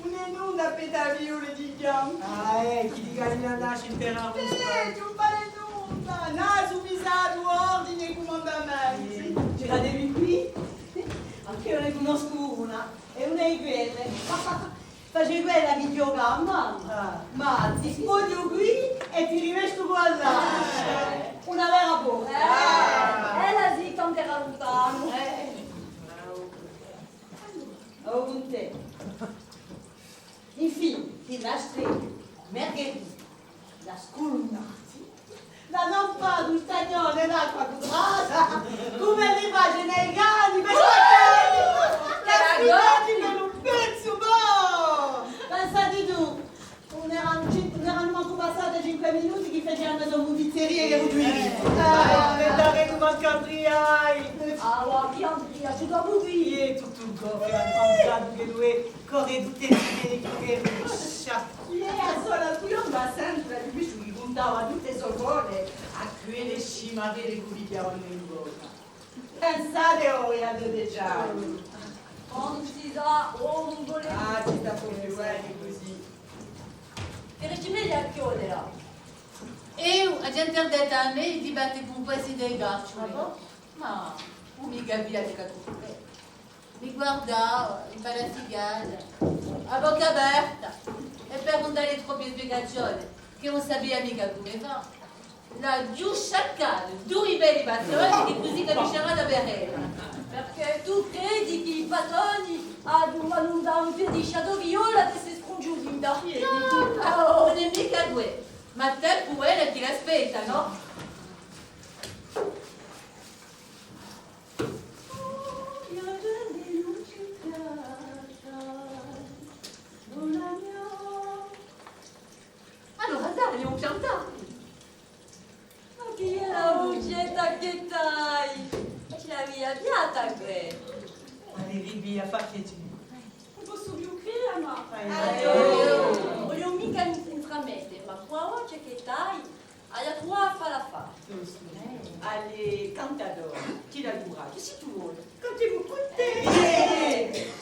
Un'inunda petaviole di chiamo. Ah, chi di gallina nasce intera. Un paletone. naso usato ordine comandamenti. C'era dei qui, anche io ne conosco una, e una di quelle. Facevi quella videogramma, ma ti spoglio qui e ti rivesto qua là. Una vera boh. Ella sì, quando era lontano. Oh, con te. Infine, ti lasci Margherita, la scolunati, la non fa un stagione d'acqua cudrata, come le immagini ai cani, per la per un pezzo, boh! Pensate tu, non erano manco passate 5 minuti che facevano da mondizzeria che rubivi. Vedere come Andriai. Ah, guarda, Andrea, tu dois mourir. Tutto il corpo è andato che lui corre tutte le che ruscia. Lei sola qui non va sempre, lui ci puntava tutte le sorgole a quelle scimavere che vi avevano in bocca. Pensate ora a dove già. Quando ci sa, oh, non volevo. Ah, ci sta proprio così. Che regime gli a chiudere? Eu, a gente detto a me di battere con questi dei gaccioli. Ma non mi capiva di capire. Mi guardava, mi parasigava, a bocca aperta, e per non dare troppe spiegazioni, che non sapeva mica come fa. La giù sciaccata, due belli battoni, che così capiscerà da berella. Perché tu credi che i patroni hanno da un piede di shadow viola che si scongiuri da piedi? No, non è mica due, ma te pure ti l'aspetta, no? Allora dai, un cantare. Ma che è la vocetta che dai? Ce l'avevi avviata che? Arrivi a far che Non posso più credere, ma... Voglio mica intramettere, ma qua oggi che dai? Alla tua fa la fa. Allez, cantador, chi la courage, si tu vuoi. Cantez-vous tutte.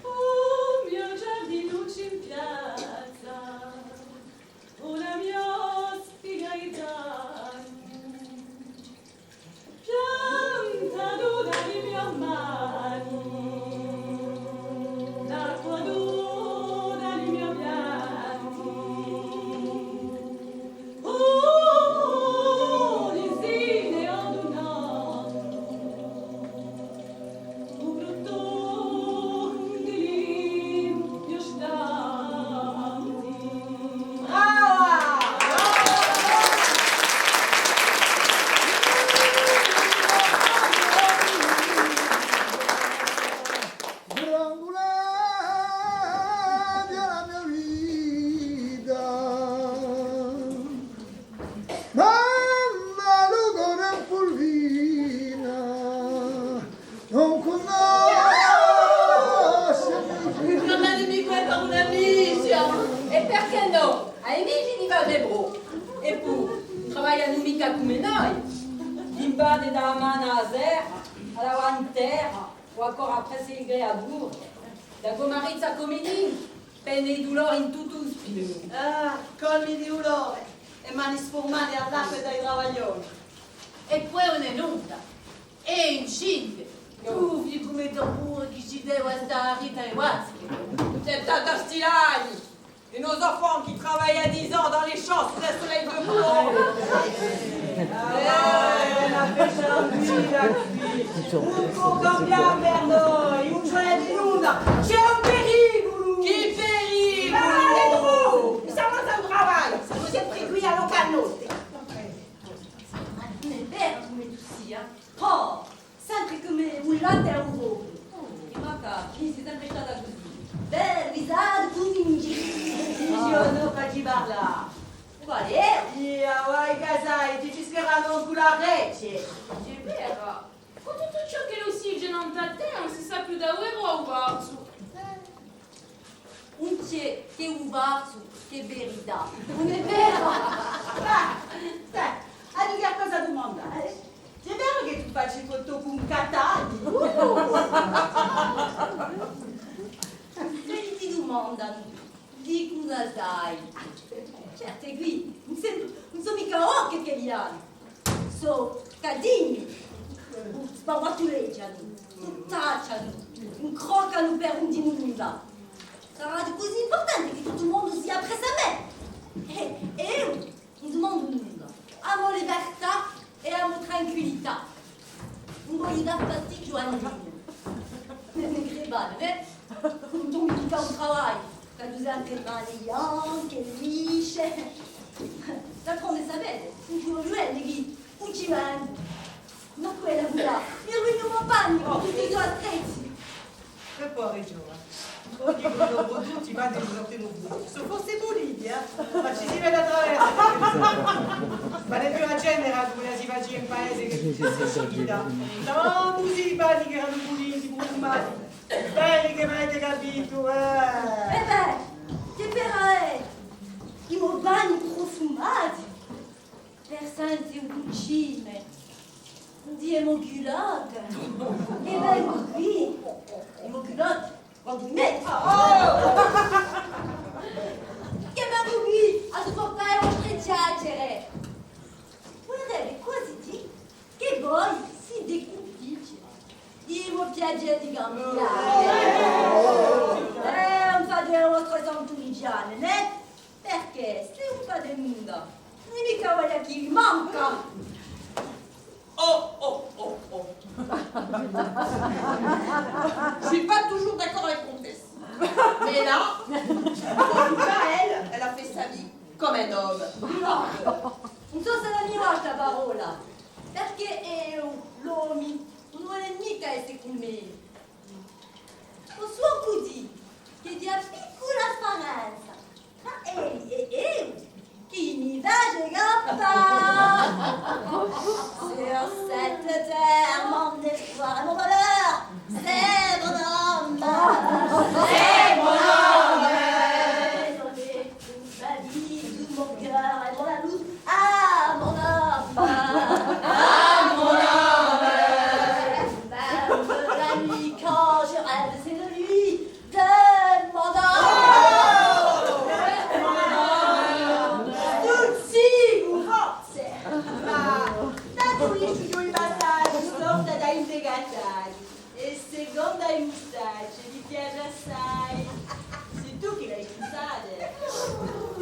Oh, mio giardinuccio in piazza, una mia spigalità, pianta d'una di mie mani, l'acqua d'una di mie pianti. Oh, l'insigne adunate, un brutto di mio stanti. della mia vita. Mamma lugore fulvina, non conosce Non mi guarda una amica. E perché no? Ai amici di Valdebro. E poi, travagliano mica come noi. Invade dalla mano a serra, alla guantera, o ancora a pressere il greadur. Da Gomarizza come lì, penne i dolori in tutto il spino. Ah, colmi di dolore e mani sformate all'acqua dai travaglioni. E poi un'enuta. E incinte. Tu vi come tamburo che ci deve stare Rita e Waschi. C'est tata Stilani et nos enfants qui travaillent à 10 ans dans les champs sous le soleil de plomb. La pesce tranquilla qui. Un cordon per noi, un giorno di luna. C'è un pericolo. Che pericolo! Siamo al travail, siamo sempre qui a Locanotte. Non è vero come tu sia. Oh, sempre come un latte a un uovo. Ma capi, sei sempre stata così. Beh, risate, così in giro. Io non faccio parlare. Qual è? Via, vai casai, ti ci scherano con la rete. È vero. Con tutto ciò che l'ossigeno entra a te, non si sa più da dove o guardo. Un c'è che un varzo, che verità. Non è vero? Stai, a dire cosa domandare. È vero che tu facci foto con Catani? Quelli ti domandano di cosa sai. Certo, qui non sono mica occhi che li tutt'acciano, incrocano per un di nulla. Sarà così importante che tutto il mondo sia appresso a me. E io non demando nulla. Amo libertà e amo tranquillità. Non voglio dar fastidio a nessuno. Non credi bene, donc mi fa un travail. Traduziamo che malian, che lisce. D'altronde sapete, un giorno lì, un ci mando. Ma quella là, mi rovino un bagno, tutti i tuoi attrezzi. Che poi giovane. Oggi dopo tutti quanti sono ottenuti. Se fosse Bolivia, ma ci si vede attraverso. Ma non più la genera come si faccia in paese che si scida. No, tutti i bagni che erano puliti, profumati. Belli che avete capito, Eh beh, che per i miei bagni profumati, per senza un cucine, di emoculate, e vengo qui, emoculate, quando mi metti. Che vengo qui a scoprire vostre chiacchiere. Vorrebbe quasi dire che voi si decupice i miei piaceri di cambiare. Non fate le vostre santurigiane, né? Perché se un fa del mondo, non è mica voglia chi vi manca. Oh. Je suis pas toujours d'accord avec Comtesse. Mais là, en tout cas, elle a fait sa vie comme un homme. No, non so se la mia sta parola, perché io, l'uomo, non è mica essere con me. Ho suo così, che di una piccola differenza tra egli e io, che mi vede gappa. Sur cette terre, mon espoir, mon valeur, c'est mon homme. C'est mon homme. Donner toute ma vie, tout mon cœur et mon amour à mon homme. À mon homme. Même la nuit quand je rêve, c'est de lui, de mon homme. Tutti forze. Dato io il passaggio, sorta da integrattati e seconda i mustacci, mi piace assai. Sei tu che l'hai scusate.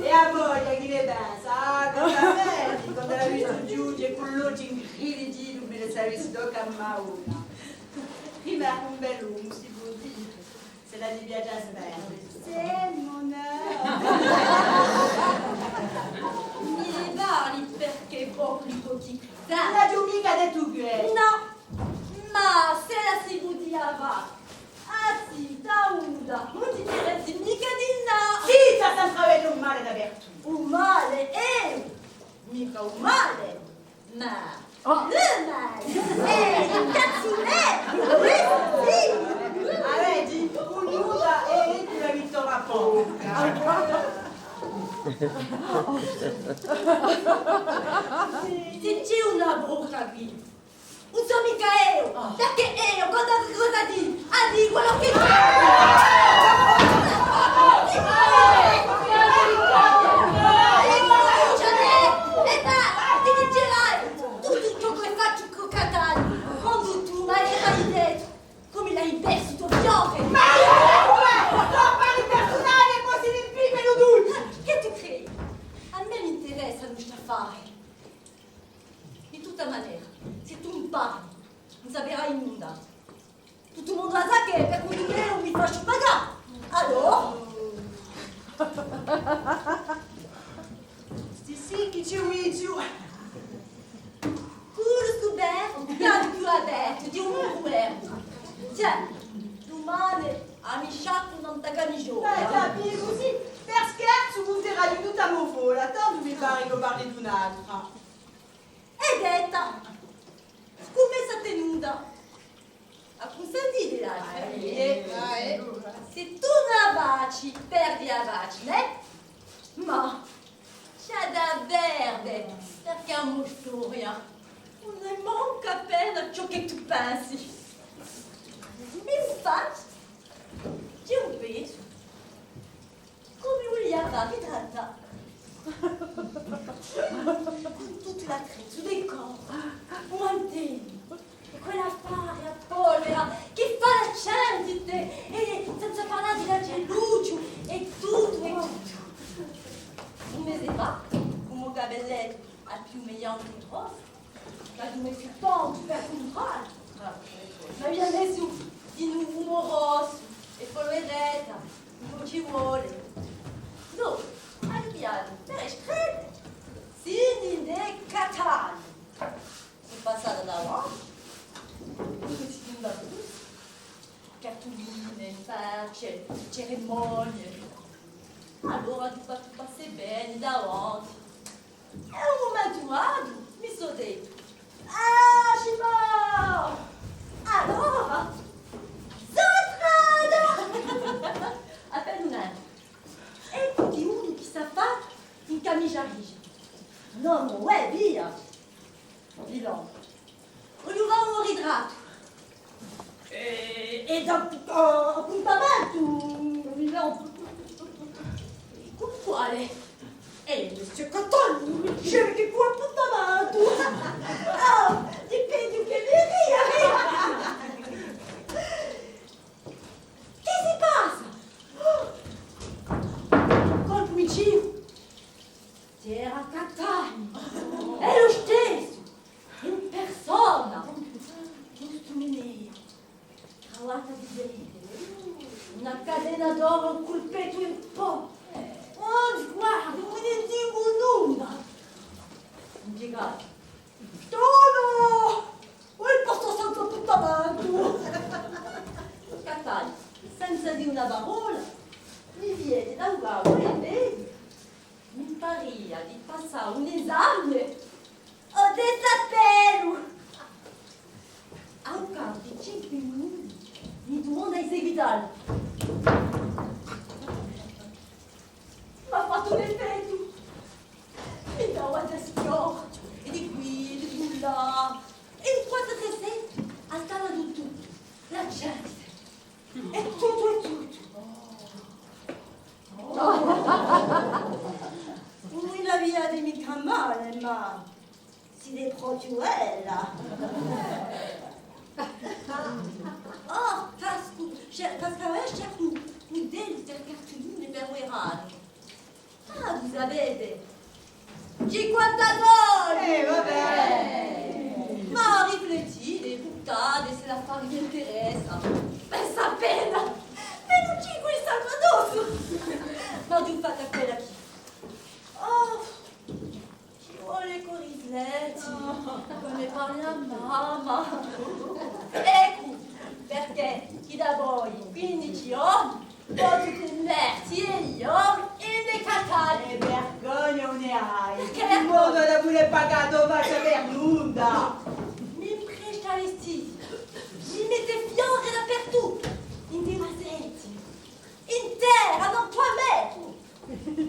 E a voglia chi ne pensa? Cosa vedi quando l'hai visto giungere con l'occhio in grigi, non me ne sei visto che a mauna. Prima un bell'uomo, si può dire. Se la ti piace a sverde. C'est mon heure. Mi parli perché proprio così. La giù mica detto che. No, ma se la si budiava, anzi, da uda, non ti diresti mica di no. Sì, sta sempre avendo un male d'apertura. Un male, mica un male, ma le male, il cazzone, sì. Ah, vedi, un nuda e tu l'hai visto la porca. Se c'è una brutta qui, non so mica io, perché io cosa di? A di quello che e basta, ti dicerai, tutto ciò che faccio con Catania, quando tu mi hai detto, come l'hai perso tuo fiore. Ma io parli personale e poi si riprime l'udulto. Che ti credi? A me mi interessa non fare. Di tutta maniera, se tu mi parli, non saperai nulla. Tutto il mondo sa che per quello che non mi faccio pagare. Allora? Sì, chi ci vuoi giù? Culo scoperto, piano più aperto, di un governo. Cioè, domani a mi sciacco non ti camicio. Capì così? Per scherzo butterai tutta mofola, tanto mi pare che parli di un'altra. E detta, scommessa tenuta. A consentire l'altra. Se tu la baci, perdi la baci, né? Ma c'è da verde, perché a mo' storia non ne manca appena ciò che tu pensi. Infatti, c'è un peso, come un liava che tratta, con tutto l'attrezzo del corpo, un antenno, e quella fare a polvere anche rossa, la due si tende per comprare. Ma via adesso di nuovo rosso e polveretta, un po' ci vuole. No, abbiamo per scrivere, si ne catani. Si passata davanti, dove si chiude la bus, cartoline, facce, cerimonie. Allora tu passi bene davanti. E un momento mi sono detto, ah, Cima! Allora, strada! Appena un anno. Ecco di uno che sa fare in camicia rigia. Non è via. Di là. On lui va un ritrato. E da appuntamento. Con quale? Monsieur Catani mi diceva che fu appuntamento. Ah, dipende che mi ria. Che si passa? Col micino. C'era Catani. È lo stesso. In persona. Giusto menea. Cravatta di verde. Una cadena d'oro col petto in po'. Oh, guarda, non ne dico nulla. Impiegato. Tono! Ho il posto santo tutto avanti. Catani, senza di una parola, mi viene da un bravo e vedi. Mi paria di passare un esame. Ho desapero. A un caso di 5 minuti, mi domanda di seguitare. M'ha fatto un effetto. Mi dà un schiocco, e di qui, e di là. E in 437 stava di tutto. La gente. E tutto. Oui, la via di mica male, ma si ne protuella. Oh, cascavel cherche un del cartolone per Werani. Ah, vous avete 50 dollari! Vabbè! Ma rifletti, le puttane, se l'affare vi interessa. Per sa pena! E non ci qui salva addosso! Ma tu fate a quella chi? Oh, ci vuole con i rifletti, come parla mamma. Ecco, perché chi da voi 15 anni può tenersi e io e ne catare. E vergogna ne hai! Che Il mondo da pure pagato va a Berlunda! Mi presta vestiti, mi mette fiore dappertutto, in dei vasetti, in terra, non può mettere.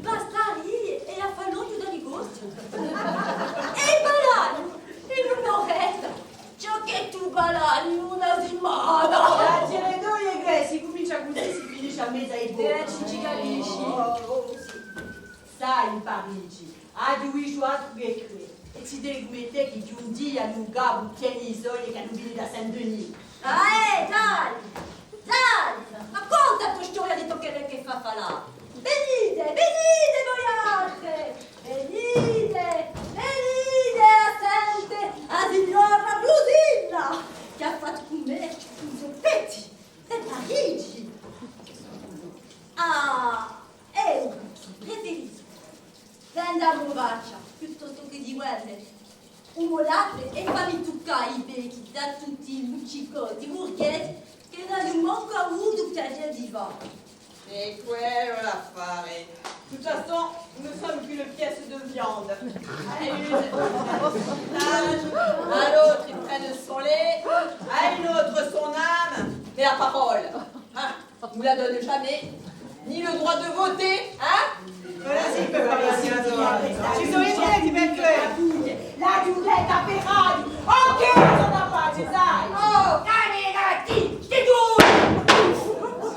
Basta lì e a falloggio da negozio. E i balani, in un'oretta, ciò che tu balani in una settimana. La Geredoia che si comincia così, si finisce a mezza e Ci capisci? Sai in Parigi, a due choix che e ci devi che di un dia a un gars tieni i soldi che hanno venuto da Saint-Denis. Dai! Racconta tua storia di toccare che fa là. Venite voi altre! Venite attente a signora Blusilla che ha fatto commercio con i soppetti da Parigi. Ah, io preferisco prendere una borraccia piuttosto che di guardare umolate e farmi toccare i becchi da tutti i luccicotti burghetti che non hanno manco avuto piacere di fare. C'est quello l'affare. De toute façon, nous ne sommes qu'une pièce de viande. À une à l'autre ils prennent son lait, à une autre son âme, mais la parole, hein, on ne la donne jamais, ni le droit de voter, hein. Ora sì per fare ci sono i piedi perché La giulletta Ferrari! Ok, sono pace, sai! Oh, cani, stai tu!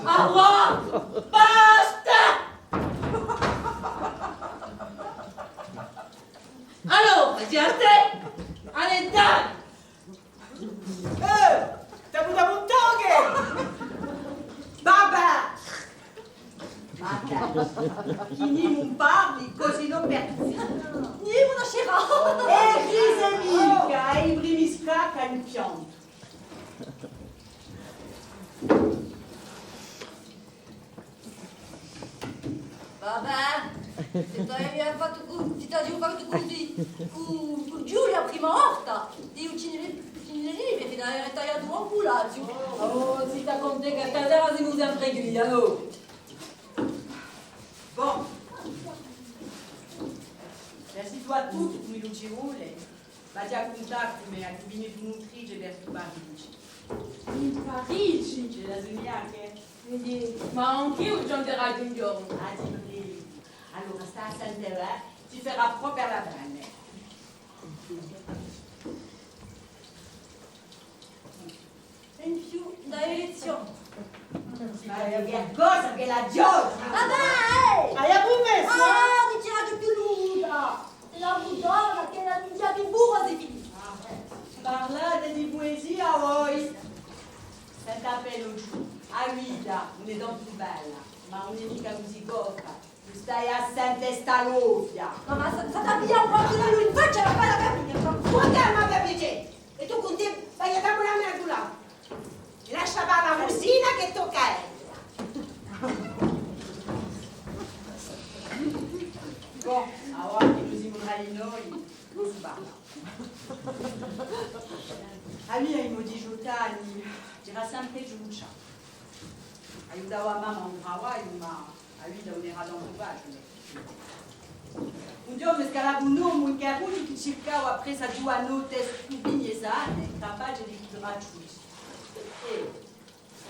Allora, basta! Allora, gente, allez, dai! t'as avuto un toghe! Vabbè! Chi non parli così non perdi. Ni una scera! E chi Se tu hai fatto così, con Giulia prima volta, di uccidere perché hai tagliato un culaccio. Oh, si t'as compté que stasera si nous impréguit, alors. Bon. Assis-toi tutti come luci vuole. Vatti a contatto come a cabine di un'untrice verso Parigi. In Parigi? C'è la Zuniache? Ma anch'io giunterai un giorno. Ah, sì. Allora, sta a Sant'Eva, ti farà proprio la bene. E in più, da elezione. Ma che cosa che la gioia! Vabbè! Hai a promesso? Ah, mi c'era più lunga! È la buttona che la minchia più burra si finita. Parlate di poesia voi! Senta appello giù, a guida, non è don più bella, ma non è mica musicosa. Tu stai assente e sta loffia. No, ma sta via un po' di lui in faccia la bella capire. Guarda, ma piacere. E tu con te vai a dare una merda. Lascia fare la musina che tocca a ella. Bon, allora che così vorrai noi, non sbaglia. A mia i modi giotani, era sempre giuccia. Aiutava mamma un Hawaii, ma a lui da un'era da un vaggio. Un giorno scalavo un uomo in carruggio che cercava appresso a due note stupide e sane, capace di tracciare. E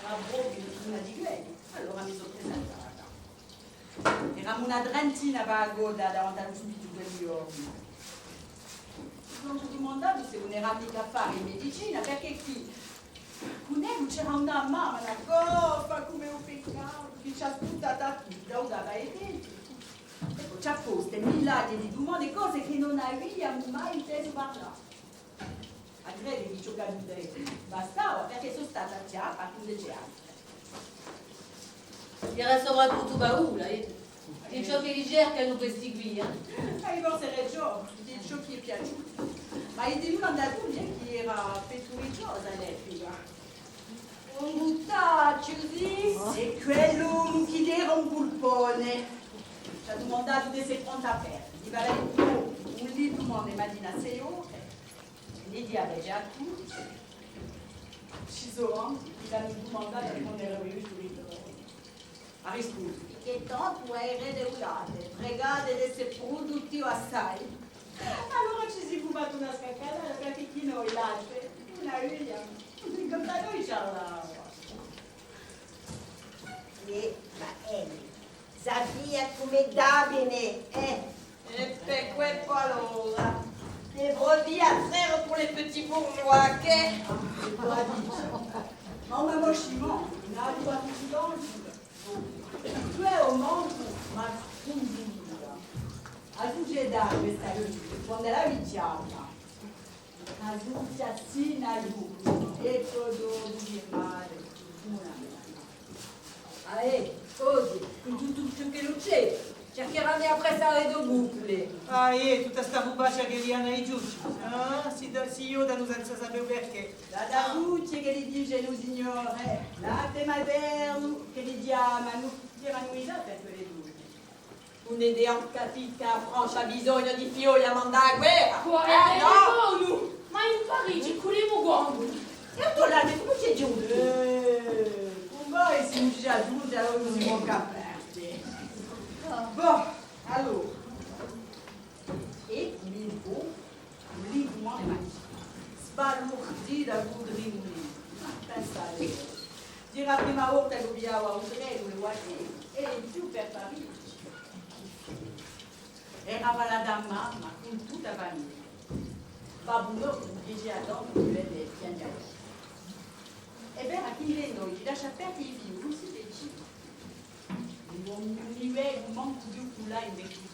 era proprio una di lei, allora mi sono presentata. Eravamo una trentina vagoda davanti allo studio del giorno. Non ci ho domandato se non era mica a fare medicina, perché qui con lui c'era una mamma, una coppa come un peccato, che ci ha sputata tutta, usava i denti. Ecco, ci ha posto migliaia di domande, cose che non abbiamo mai inteso parlare. A crede di giocare di denti, bastava perché sono stata chiara a tutte le altre. Era soprattutto paura, e ciò che ricerca non questi qui. E forse era ciò, di ciò che è piaciuto. Ma il di una da che era petturiciosa l'epica. Un buttaccio, sì. E quello che era un pulpone. Ci ha domandato se sei pronta a fare. Gli va un lì domande mattina a 6 ore. Gli diavolo già tutto. Ci sono, gli hanno domandato quando ero io sul ritorno. Ha risposto. Che tanto è redeulate, pregate di essere produttivo assai. Allora ci si fu fatto una scaccata perché chi noi latte, una via, come da noi c'è la... Ma Sabia come da bene, E per quel po' allora, les brebis à traire pour les petits bourgeois, che? Ma un amosciment, una arrivato tu è un mondo, ma scongiura. A succedere questa vita, quando la viciata, a successina giù, e todo di mare, una così, con tutto ciò che non c'è, cercherà di apprezzare le bucle. Ah, tutta sta bubaccia che viene ai giudici. Ah, si io da non sapere perché. La Darucci che gli dice lo signore, l'arte moderno che gli chiamano, erano usate per le due. Un'idea capita, Francia ha bisogno di fiori a mandare a guerra. Guarda, no! Ma in Parigi culiamo guango. E tu l'hai come c'è giunto? Con voi siamo già giunti, allora non si può capire. Bon, allora. E il faut, l'influent est magnifique. Sbalordi da Goudrini. Pensate. Dirà prima volta che dobbiamo a Udrello e Guardi, e in più per Parigi. Era la dama, ma con tutta la famiglia. Babbo nostro dice a Don che vede piangere. Ebbene, a chi le noi, ci lascia aperti i figli, non si decide. Un livello, un manco di un là in vecchio.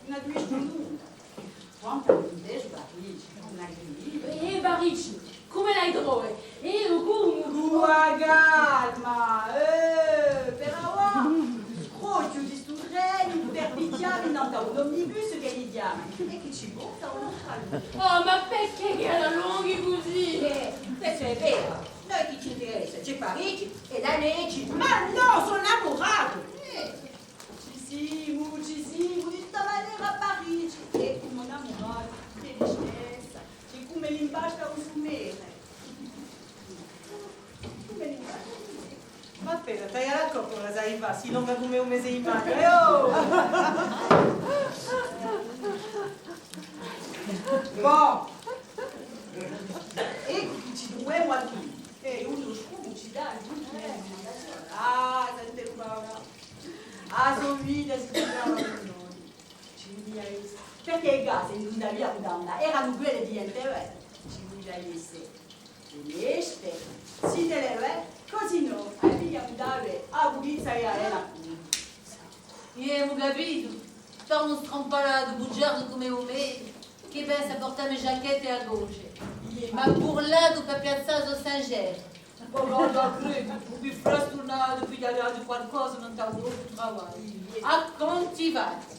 Una due nulla. Quanto invece Parigi, una griglia. Parigi, come l'hai trovato? Come? Tua calma, però, scrocchio di sto treno, per picchiare in un omnibus che gli chiama. E che ci porta uno scaldo. Oh, ma perché che era lunghi così? Questo è vero. Noi chi ci interessa? C'è Parigi e la legge. Ma no, sono innamorato. Sì, di manera a Parigi. E come innamorato, felicità. E come l'imbasta usumere. Come l'imbasta. Ma appena, stai alla coccola, sai, va, si longa come un mese in mano. Oh! Bon. E ci due guardi. E uno scudo ci dà, ah, sente paura. Ah, sono vita, si chiamano ci mi hai visto. Perché i gas in una via donna erano quelle di interesse. Ci mi hai visto. E este, si te le ve, così no, abbiamo dare a Budizza e a ella. Mon capito, on ne se trompe pas là de bugiardo come un me, che ben ça porta mes jaquettes et à gauche. Ma bourlade au Piazza Saint-Ger. Oh, guarda, credo, mi frastornato, pigliare di qualcosa, non t'ha avuto lavoro. A conti vatti,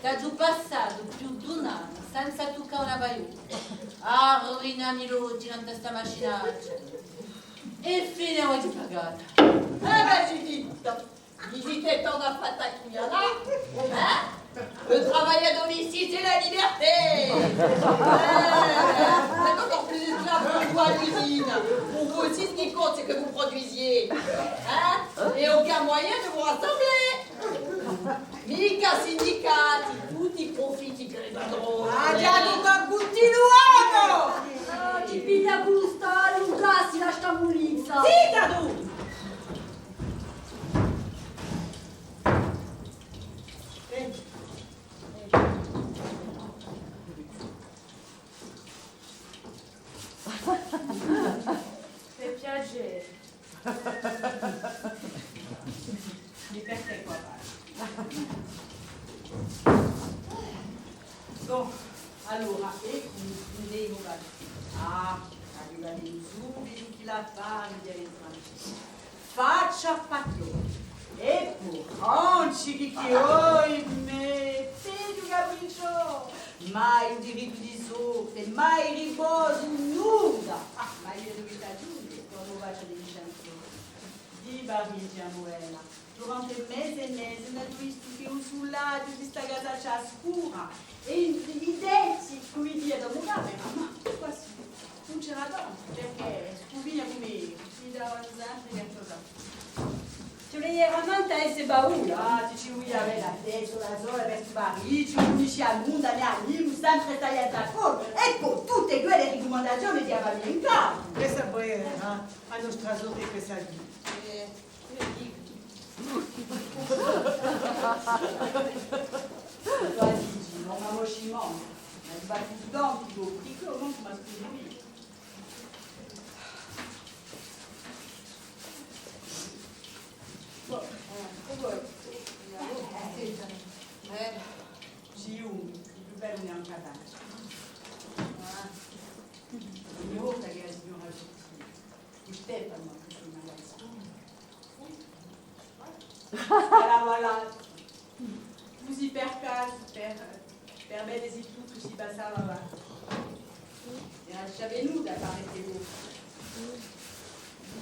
che ha giù passato più di un anno senza toccare una vaiuta. Ah, rovinami l'oggi in questa macinaccia. E fine oggi pagata. Ben, j'ai dit, visiter ton appartement là, hein? Le travail à domicile, c'est la liberté. C'est encore plus esclave que vous à l'usine. Pour vous aussi, ce qui compte, c'est que vous produisiez. Hein? Et aucun moyen de vous rassembler. Mica syndicati, tutti i profitti che rimangono. Ah, già, non continuano! Ci piglia gusta, lungassi, lascia mulizza. Zitta tu! Per piacere. Mi per te qua, Bon, allora, e concludevo arrivano subito chi la fa, faccia padrone. E porci che oi me, figlio capriccio, mai un diritto di sorte, mai riposo nuda. Ah, ma io devo stare giù, quando faccio dei canzoni. Di bariglia muela. Durante mesi e mesi, una twist che un sullaggio di sta casa scura. E i denti, come dire, da murare, ma quasi non c'era tanto, perché scuviglia come ci dava sempre qualcosa. Tu le ramante a esse baule. Ah, ci vuoi la testa, la sola per Parigi, ci unisci al mondo, agli anni, sempre tagliati d'accordo. E poi tutte quelle raccomandazioni di avermi in capo. Questa poi è a nostra sorte questa vita. Vas-y, on m'a mochiment. Mais tu vas tout dedans, tu vas au petit comment tu m'as expliqué. Bon, Giù, il più bello ne ha un capace. Ogni volta che la signora il tempo non ha più una voilà, voilà. Vous y per bene si tutto si passava avanti. E lasciavenuto da parte voi.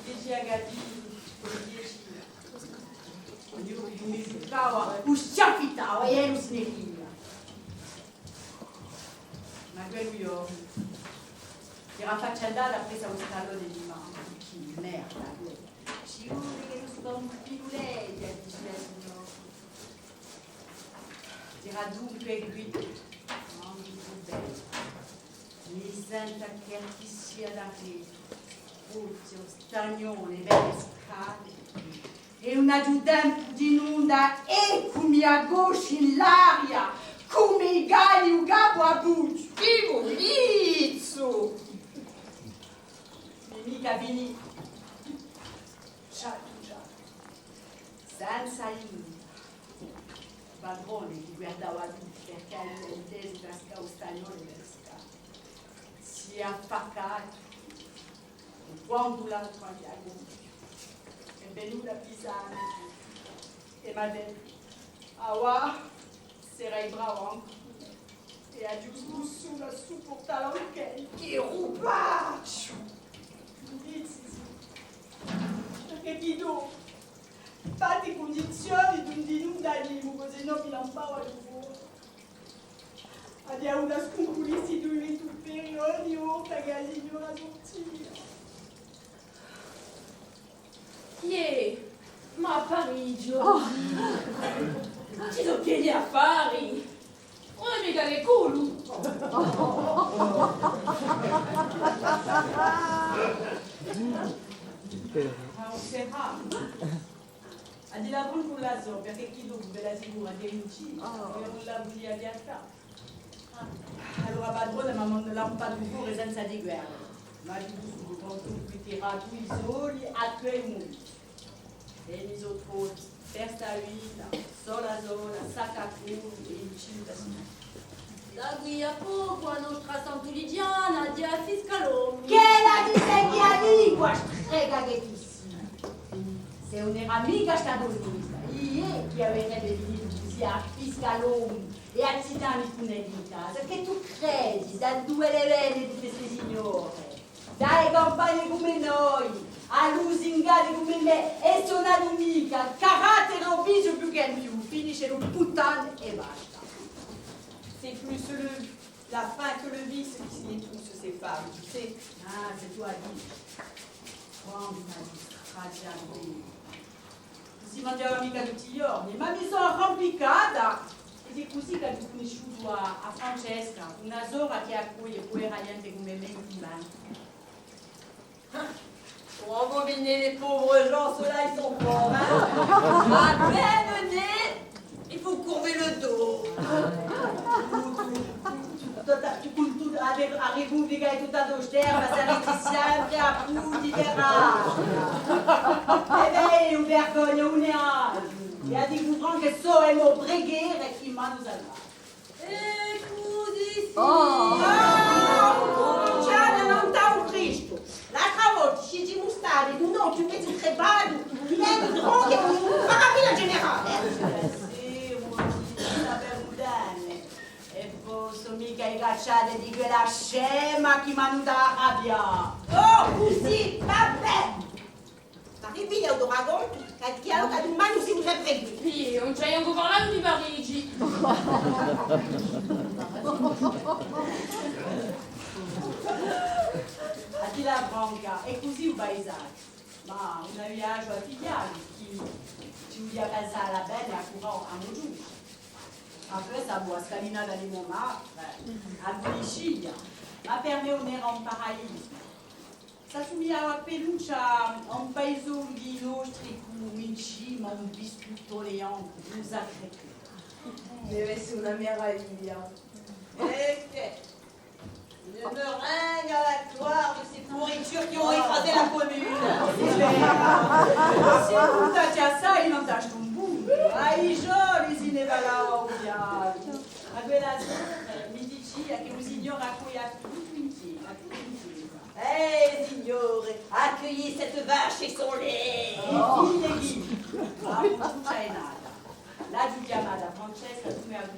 10 agatini, 10. Ognuno di un cava, usciafitava e non se ne riva. Ma quello io era facciandata presa un stallo degli mani. Che merda, quello. Ci vuole che non si fa un piruletti, dice la signora. Dirà dunque qui, non mi più bello. Mi senta che chi sia da te, Fuzio, Stagnone, belle scale. E un aggiutante di inunda e come a gauche in l'aria, come i galli un capo a buccio. Che volizzo! E mica finito. Già. Senza io. Padrone che guardava tutti perché aveva inteso casca o stagnone per scala. Si è affaccato. E quando l'ha sbagliato, è venuta a pisare e mi ha detto, ah, sarai bravo anche. E ha giusto su la supportata anche. Che rubaccio! Dici, perché ti do? fate condizioni di nuda animo, se no mi lampava il fuoco. Abbiamo una scompulissi di un superiore di orta che la signora sortire. Yeah, ma a Parigi oggi. Ci sono pieni affari. Non è mica che culo. Non sarà. A di la con la so, perché chi dovrebbe la sicura di amici, per un lampi a diatta. Allora padrone mi ha lampato un po' senza di guerra. Ma di tutto, con tutti i tirati, i soli, a tuoi mondi. E mi sono trovati, testa vita, sola, sacca culo, e il cibo. Da qui a poco a nostra Sant'Uligiana di a Fiscaloni. Che la disegna lingua stregaghetissima. Se non era mica stadolista, io che avete venuto a Fiscaloni e a Zidane in casa, che tu credi, da due le vene di queste signore, dai compagni come noi, a lusingare come me, e sono mica, carattere o viso più che in più, finisce un puttane e basta. C'est plus la faim que le vice qui s'y étousse ces femmes, tu sais. Ah, c'est toi dit. Quanta disgraziati. Si mangiava mica tutti i giorni, ma mi sono arrampicata. Ed è così che ho conosciuto a Francesca, una sora che a cui era niente come me in mano. Pour embobiner les pauvres gens, ceux-là ils sont forts, hein. À peine né, il faut courber le dos. A Repubblica è tutta d'osterba, sarete sempre a punti terracci. E beh, un vergogna, un neage. E a dimostrare che sono preghiere chi mano salva. E così sì. Gianna non t'ha un Cristo. L'altra volta ci dimostrare di non tu metti il trebado, tu metti il droghe, un parapina generale. Mica i cacciate di quella scema che mi hanno da rabbia. Oh, così, vabbè. Ma che video do racconto? Che chiaro che un mano si usa prego. Sì, non c'hai ancora parlato di Parigi. A di la branca, è così un paesaggio. Ma un viaggio a figliali, chi ci voglio casare la bella a curare a Mogiù. Après, ça boit scalinata di Montmartre, a Brescia, ma per me non era un paradiso. Ça somigliava a Peluccia, a un paeso di nostri con in cima un biscotto leante, un sacré. Deve essere una meraviglia. Et le meringue à la gloire de ces pourritures qui ont écrasé la commune. Se tu già sai, non dai un buco. Ai giorni si ne va là a viaggio. A quella sera mi diceva che un signore accueilla tutto insieme, Signore, accueillez cette vache et son lait. E chi? Ma non c'è nada. La di chiamata Francesca, tu mi hai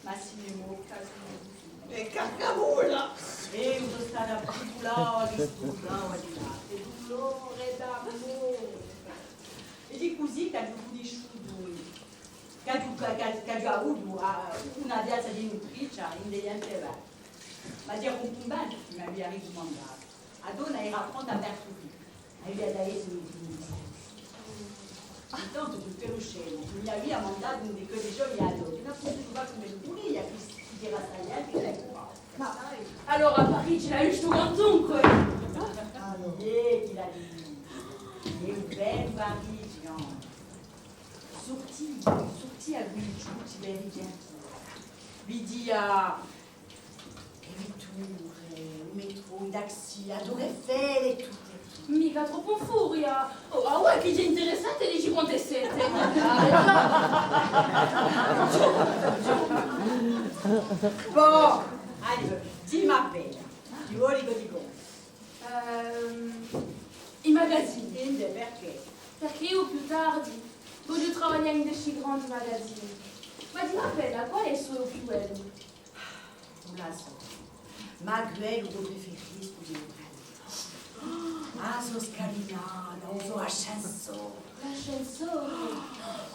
Massimo Casino. E caccamola. E sono stata piccolata, che studiava di là. Che dolore d'amore. E di così che ho conosciuto, che ho avuto una piazza di nutrice in degli antevati. Ma di un combatto che mi aveva raccomandato. A donna era pronta per tutto. Aveva da essere un finisce. Intanto tu fai lo scemo, mi aveva mandato un di quei giorni all'ora. Non potevo fare come lui, che era tagliato e lei Alors à Paris, l'as eu tout dunque. chi l'ha detto? È un bel Parigi. Sorti a Guigiù, ti vedi bientôt. Vidi a il métro, il taxi, a Tour Eiffel e tutto. Mica troppo furia. Oh, ah ouais, che è interessante dici quante siete. Bon, allora, dimmi appena, ti vuoi che dico? I magazzini. Inde, perché? Perché io più tardi voglio travagliare in dei grandi magazzini. Ma dimmi appena, qual è il suo più bello? Non la so. Ma quello che preferisco di Aso scalinata, uso ascenso. L'ascensore.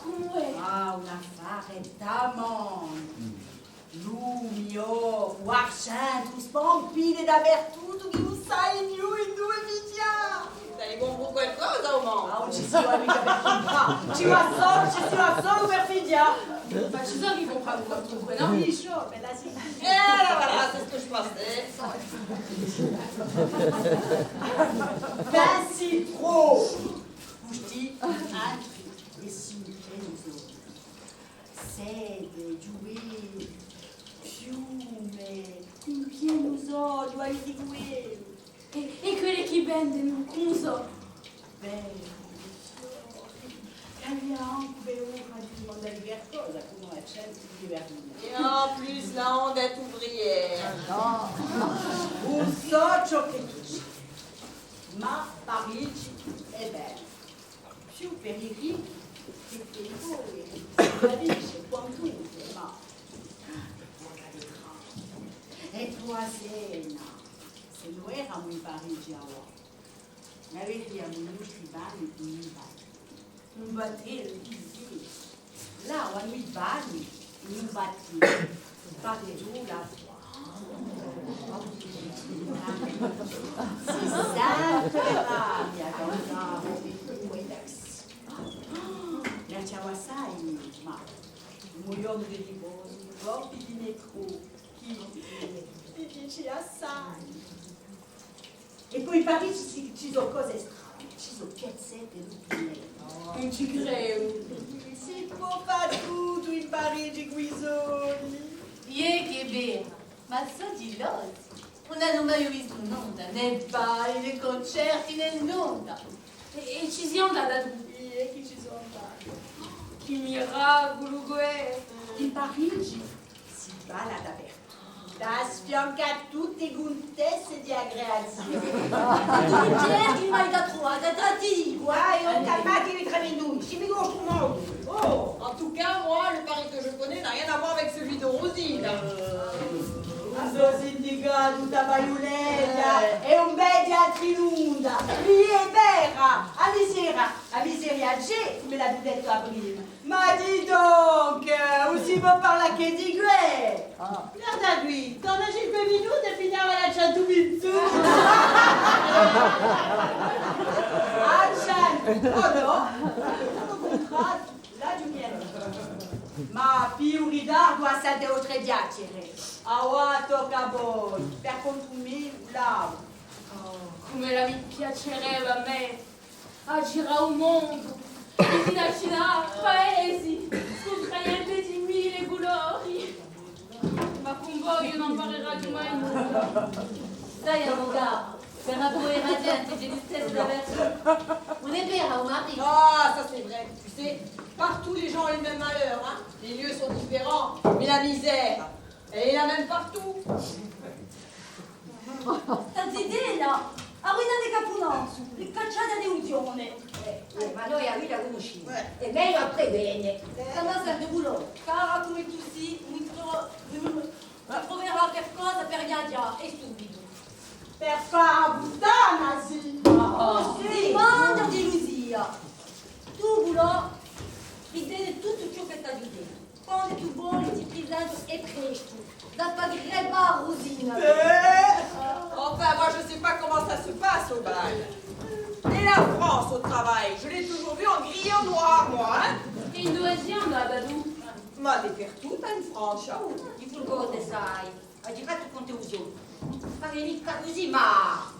Come? Ah, un affare d'amante. Lumi, oro, argento, spampine dappertutto che non sai più in dove picchia. Sei buon per qualcosa o no? Ah, non ci sono mica per comprare. Ci va solo per fidia. Bah, tu sais qu'ils comprennent pas tout, non? Oui, chaud, mais là, c'est... Eh là voilà, c'est ce que je pensais. Ben si trop. Je dis, un truc, et si nous autres. Sede, jouer, fiume, bien nous autres, doit y jouer. E quelle che vendono, come so? Bene, caviamo, beurra, di mondo diverso, cosa come la cena di diverso. Et en plus, la honte est ouvrière. Un socio che dice, ma Parigi è bello, più per i ricchi che per i poveri, Parigi quantunque, ma e tua cena, se non eravamo in Parigi a ora, avevamo i nostri bagni in un battello di sì, là avevano i bagni in un battello, fate giù la si saprà mia donna la ciao assai ma un milione di tifosi troppi di metro chi dice assai e poi Parigi ci sono cose strane ci sono piazzette tutte Non ci credo. si può fare tutto in Parigi Guisoni. Che bello, ma so di loro. Non hanno mai visto nulla, né balli, né concerti, né nulla. E ci siamo andati. Chi ci sono andati? Che miracolo questo. In Parigi si balla dappertutto. Da sfianca a tutte le contesse di aggregazione. Tutti il mai da trovare, da dico. Calmatevi tra nous, ci mi tout le monde. Oh, en tout cas, moi, le Paris que je connais n'a rien à voir avec celui de Rosine. Aso sindicato, tutta baiuletta e un bel di altri lunda. Lì è vera. A miseria, j'ai, me l'ha detto a prima. Ma dis donc, aussi può parlare che di gue. Guarda qui, torna 5 minuti e finiamo la ciantumizzu. Oh no, sono contrario, la Giulietta. Ma più ritardo a sette o tre chiacchiere. Ah, tocca a voi, per conto me, là. Come la mi piacerebbe a me a girare un mondo e di lasciare paesi scontragliate di mille colori. Ma con voi io non parlerò mai nulla. Sai, avvocato, per la poema gente, j'ai dit c'est la version. On est bien, au mari. Ah, ça c'est vrai. Tu sais, partout les gens ont les mêmes malheurs. Hein. Les lieux sont différents, mais la misère, elle est la même partout. Tante idee, no? Arruinate Caponazzo, le cacciate di Udione. Ma noi a lui la conosciamo. È meglio a prevenire. Comment ça déroule? Cara come tu si, mi troverà qualcosa per Yadia, è stupido. Per fare puttana, sì. Ti manda di Lucia. Tu voulò ridere tutto ciò che sta dicendo. Quando tu vuoi ti presento e presto. Da pagare a Rosina. Enfin, moi je sais pas comment ça se passe au bal. Et la France au travail, je l'ai toujours vue en gris en noir, moi. Hein. E in dove siamo da Badou? Ma dappertutto in Francia. Di fulgore, sai. Ha girato con te usione. Fare mica così, ma...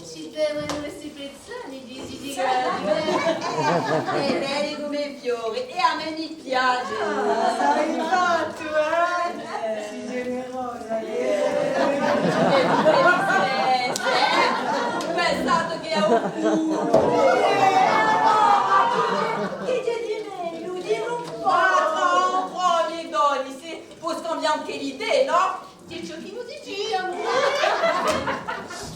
Ci devono questi pezzoni, dici di E belli come i fiori, e a me mi piace. Sai fatto, Si generosa, Pensato che ha un culo. Chi c'è di me? Lo dico un po'. Prends les donnes, ici, pose combien quelle idée, no? Dice chi non dici, amore.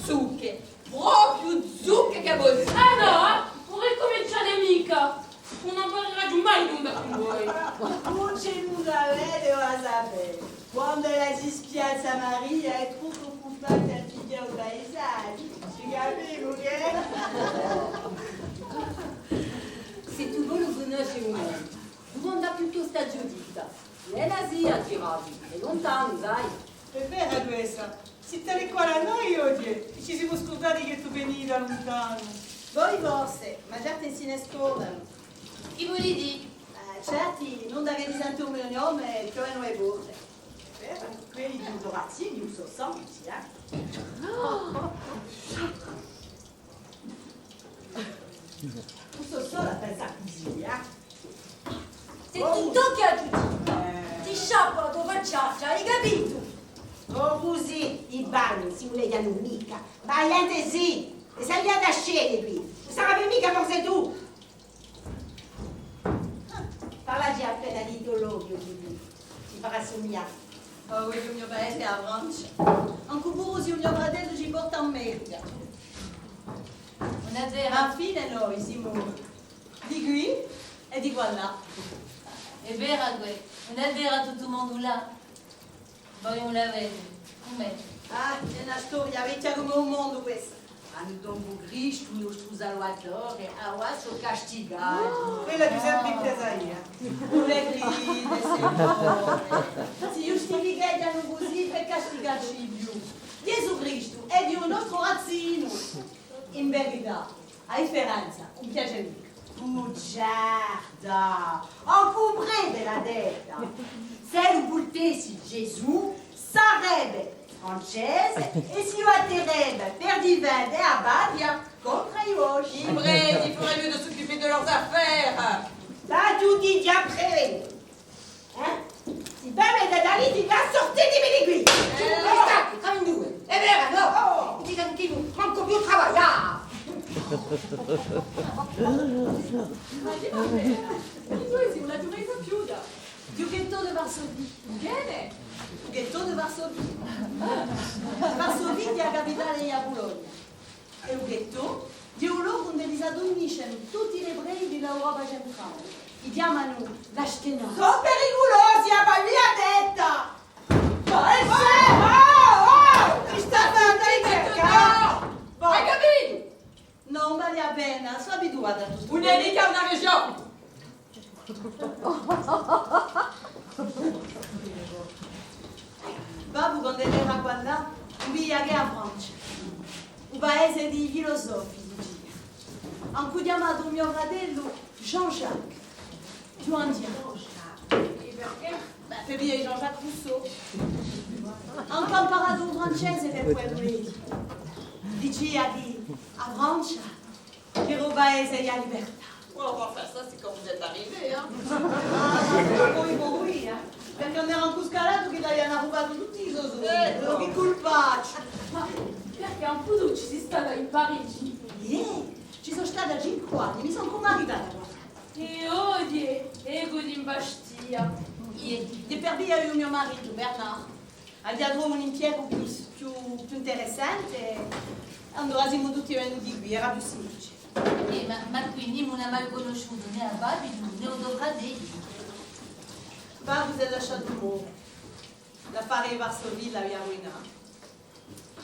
Zucche, proprio zucche che vuoi. Ah no, vorrei cominciare mica. Non parlerà mai nulla con voi. Non c'è nulla devo sapere. Quando la si spiazza Maria è tutto occupato a figlia au paesaggio. venita lontano. Voi forse, ma già te se ne scordano. Chi ve li di? Certi, non da organizzare un mio nome, cioè non è borse. Quelli di Dorazzi, di Uso Santi, Uso solo pensa così, Sei tutto che ha tutto. Ti sciappa la tua facciaccia, hai capito? Oh, così, i bagni, si vuole che non mica. Ma niente sì, e sei via da scene qui. Non sarebbe mica forse tu. Parla già appena di ideologo, Gigi. Ti farà somigliare. Oh oui, il mio paese è a Francia. Anche voi, il mio fratello ci porta in merda. On a des Alla fine noi siamo di qui e di qua là. È vero, Agüe. On a des tutto il mondo là. Vogliamo la vedere. Come? Ah, è una storia vecchia come un mondo questa. Hanno dopo Cristo, io sto salvatore, a ora sono castigato. Quella è sempre in tesaia. Le grida, Signore. Si giustificano così per castigarci più. Gesù Cristo è di un nostro razzino. In verità, a differenza, un piace mica. Bugiarda, ho compreso la detta. Se lo voltessi Gesù, sarebbe francese e si batterebbe per diventare a Badia contre Yoshi. Bref, il ferait mieux de s'occuper de leurs affaires. T'as tout dit già prévenu. Hein? Si permette d'aller, ti va sortire di Meligui. State, come due. È vero, no? Ti sentivo, manco più travagliare. Noi siamo una giornata chiusa. Du ghetto de Varsovie. Bene. Ghetto de Varsovie. Varsovie è la capitale di Bologna. È un ghetto di un luogo dove si adormiscono tutti gli ebrei dell'Europa centrale. Si chiamano l'Ashkenaz. Sono pericolosi, ma via detta. Ti sta facendo Hai capito? Non vale la pena, sono abituata a tutto. Vous n'êtes qu'à una région. Babbo, quando era qua là, un viaggio a Francia. Un paese di filosofi, dice. Hanno chiamato mio fratello Jean-Jacques. Tu andiamo. E perché? Beh, per via di Jean-Jacques Rousseau. Hanno imparato il francese per quello lì. Diceva che a Francia, che era un paese di libertà. Oh, enfin, ça, c'est quand vous êtes arrivé, hein. Poi, perché non erano scalato che gli hanno rubato tutti i sosoni. Che colpacci. Ma perché un po' ci si stava in Parigi? Ci sono stata 5 anni, mi sono maritata qua. E odie, e così in Bastia. E per via io mio marito, Bernard, ha trovato un impiego più interessante. Allora siamo tutti venuti qui, era più semplice. Ma quindi non ha mai conosciuto né a Babylone né a Dobradeli. Babbo si è lasciato muovere. L'affare di Varsovia l'aveva rovinato.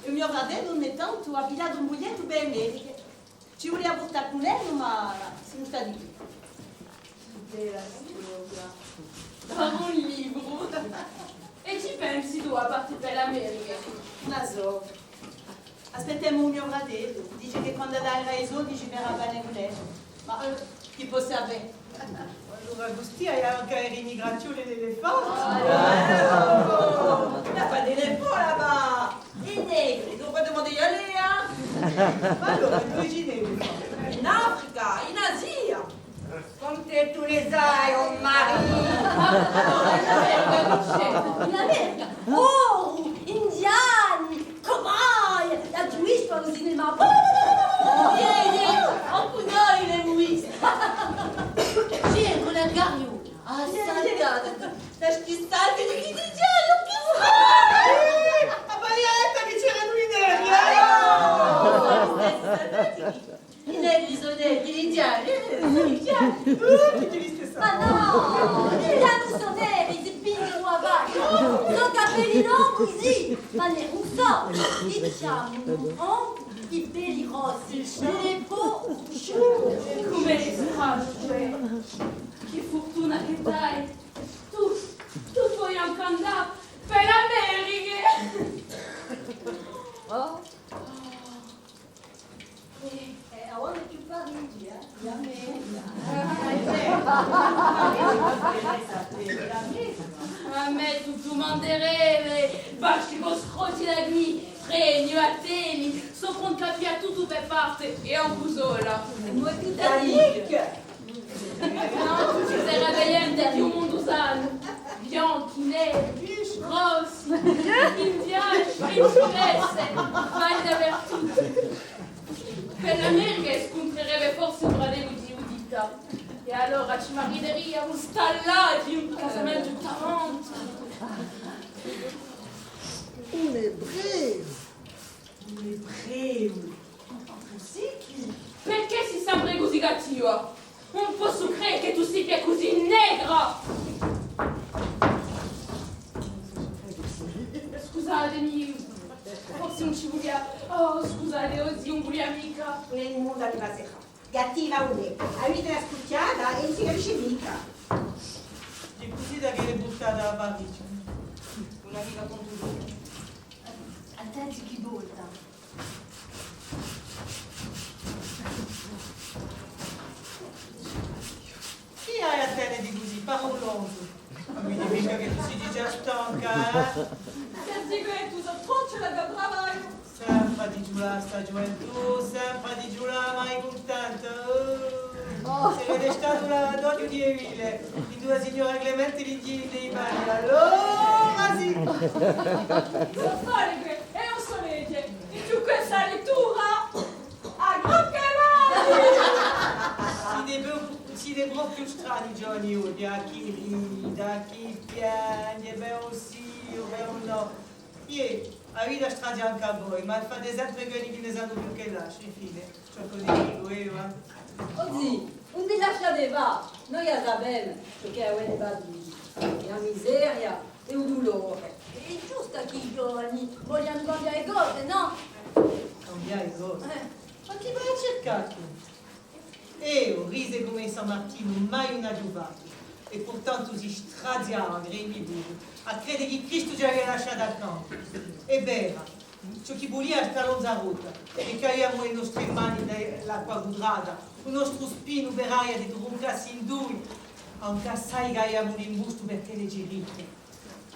E mio fratello ogni tanto ha pigliato un biglietto per America. Ci voleva portare con lei, ma siamo stati qui. Bella storia. Dammi un libro. E ci pensi tu a partire per l'America? Ma so. Aspettiamo mio fratello. Dice che quando dai i soldi ci verrà bene con lei. Ma chi può sapere? Allora, Agustina, il y a anche l'immigrazione dell'elefante. Il n'y a pas d'éléphant là-bas. Les nègres, ils n'ont pas demandé d'y aller, hein. Ma allora, è originale. In Africa, in Asia. Comme te tous les ans, oh mari. In America? Oh, indiani, cobaie, la Jewish par le cinéma. Anche noi le Luis. Sì, con il gario. Ah, saltata. Sti salti di chi ti giallo, che Ma Marietta che c'erano i negri! I negri sono negri, gli indiani. Tutti gli stessi. Ma no, gli indiani sono neri, si pingono a valle. Sono capelli lunghi, sì, ma ne russo. Diciamo, i peli rossi, le peau chaude. Come strage. Che fortuna che dai. Tu puoi anche andare per l'America. A me tutto mandereve, baci con scrotinagli, fregno a teli, sopra capia tutto per parte e un busola. Moi tout à dit. Non, tu sei réveillante di un mondo sano. Bianchi, neri, rossi, indiani, principesse, vai dappertutto. Per l'America scontrerebbe forse un radello di udita. E allora ci marineria un stallati, un casamento tarante. Un ebreo. Perché si sembra così cattiva? Non posso credere che tu sia così negra! Scusatemi, forse non ci volia... Oh, scusate, oggi non volia mica. Nel mondo di Baserra. Gattiva une. Avete la scucchiata e non si capisce mica. Di così da che le buttata a Parigi. Una viva con tutto. Attenti chi volta. Chi hai a te di così? Paroloso. Mi dici mica che tu sei già stanca, eh? Senti che tu sei troppo la da travaglio. Sempre di giù là sta gioventù, sempre di giù là mai contenta. Se vede stato una donna di Evile, di due signore Clemente di dei mani, allora sì! Non fare che è un solegge. E tu questa lettura a gocche Si dei proprio strani giorni oggi, da chi piange, beh aussi, beh no. Ieri, la vita strage anche a voi, ma fate sempre quelli che ne sanno più che lasci, fine. Ciò così dico io, Oggi, un di lasciateva, noi a Isabel, perché avete bambini, la miseria e il dolore. È giusto che i giovani vogliano cambiare cose, no? Cambiare cose. Ma chi vai a cercare tu? Io, rise come San Martino, mai una giovata. E portanto si stradiava, a credere che Cristo ci aveva lasciato accanto. È vero, ciò che volia sta Lonzaruta, e che abbiamo le nostre mani dall'acqua quadrata, il nostro spino per aria di troncarsi in due, anche assai che abbiamo l'imbusto per te le gerite.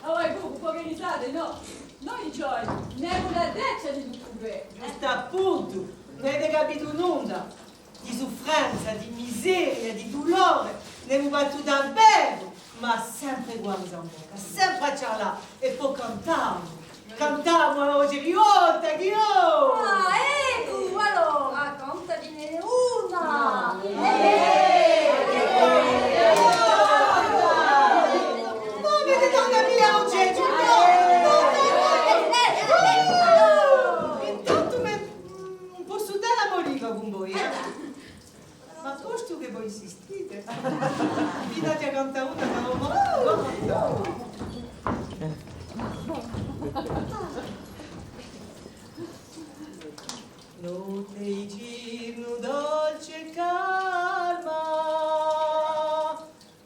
Allora, comunque, organizzate, no? Noi giovani, ne abbiamo la deccia di tutto bene. Giusto appunto, non avete capito nulla. Di sofferenza, di miseria, di dolore, ne abbiamo battuto davvero, ma sempre guarda in bocca, sempre a ciarlà, e poi cantiamo la voce rivolta, che io! Ah, ecco, allora, contadine una! Ma avete tanta mia oggi, intanto un po' sudare la molica con voi, eh? Ma posto che voi insistite, vi date a cantare una che non ho Notte i girno dolce e calma,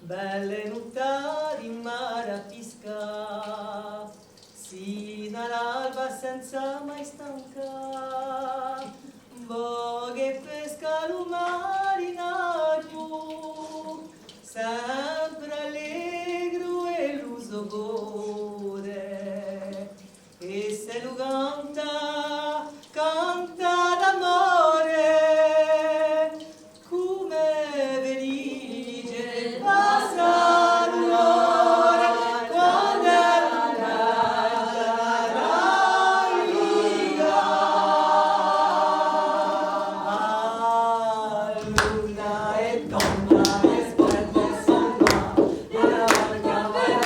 belle nottari in mare a pisca, sino all'alba senza mai stanca, voghe pesca l'umarinaggio, sempre allegro e l'uso gode, e se lo canta d'amore, come felice passa l'ora, quando è luna e donna e splendido sogno, una volta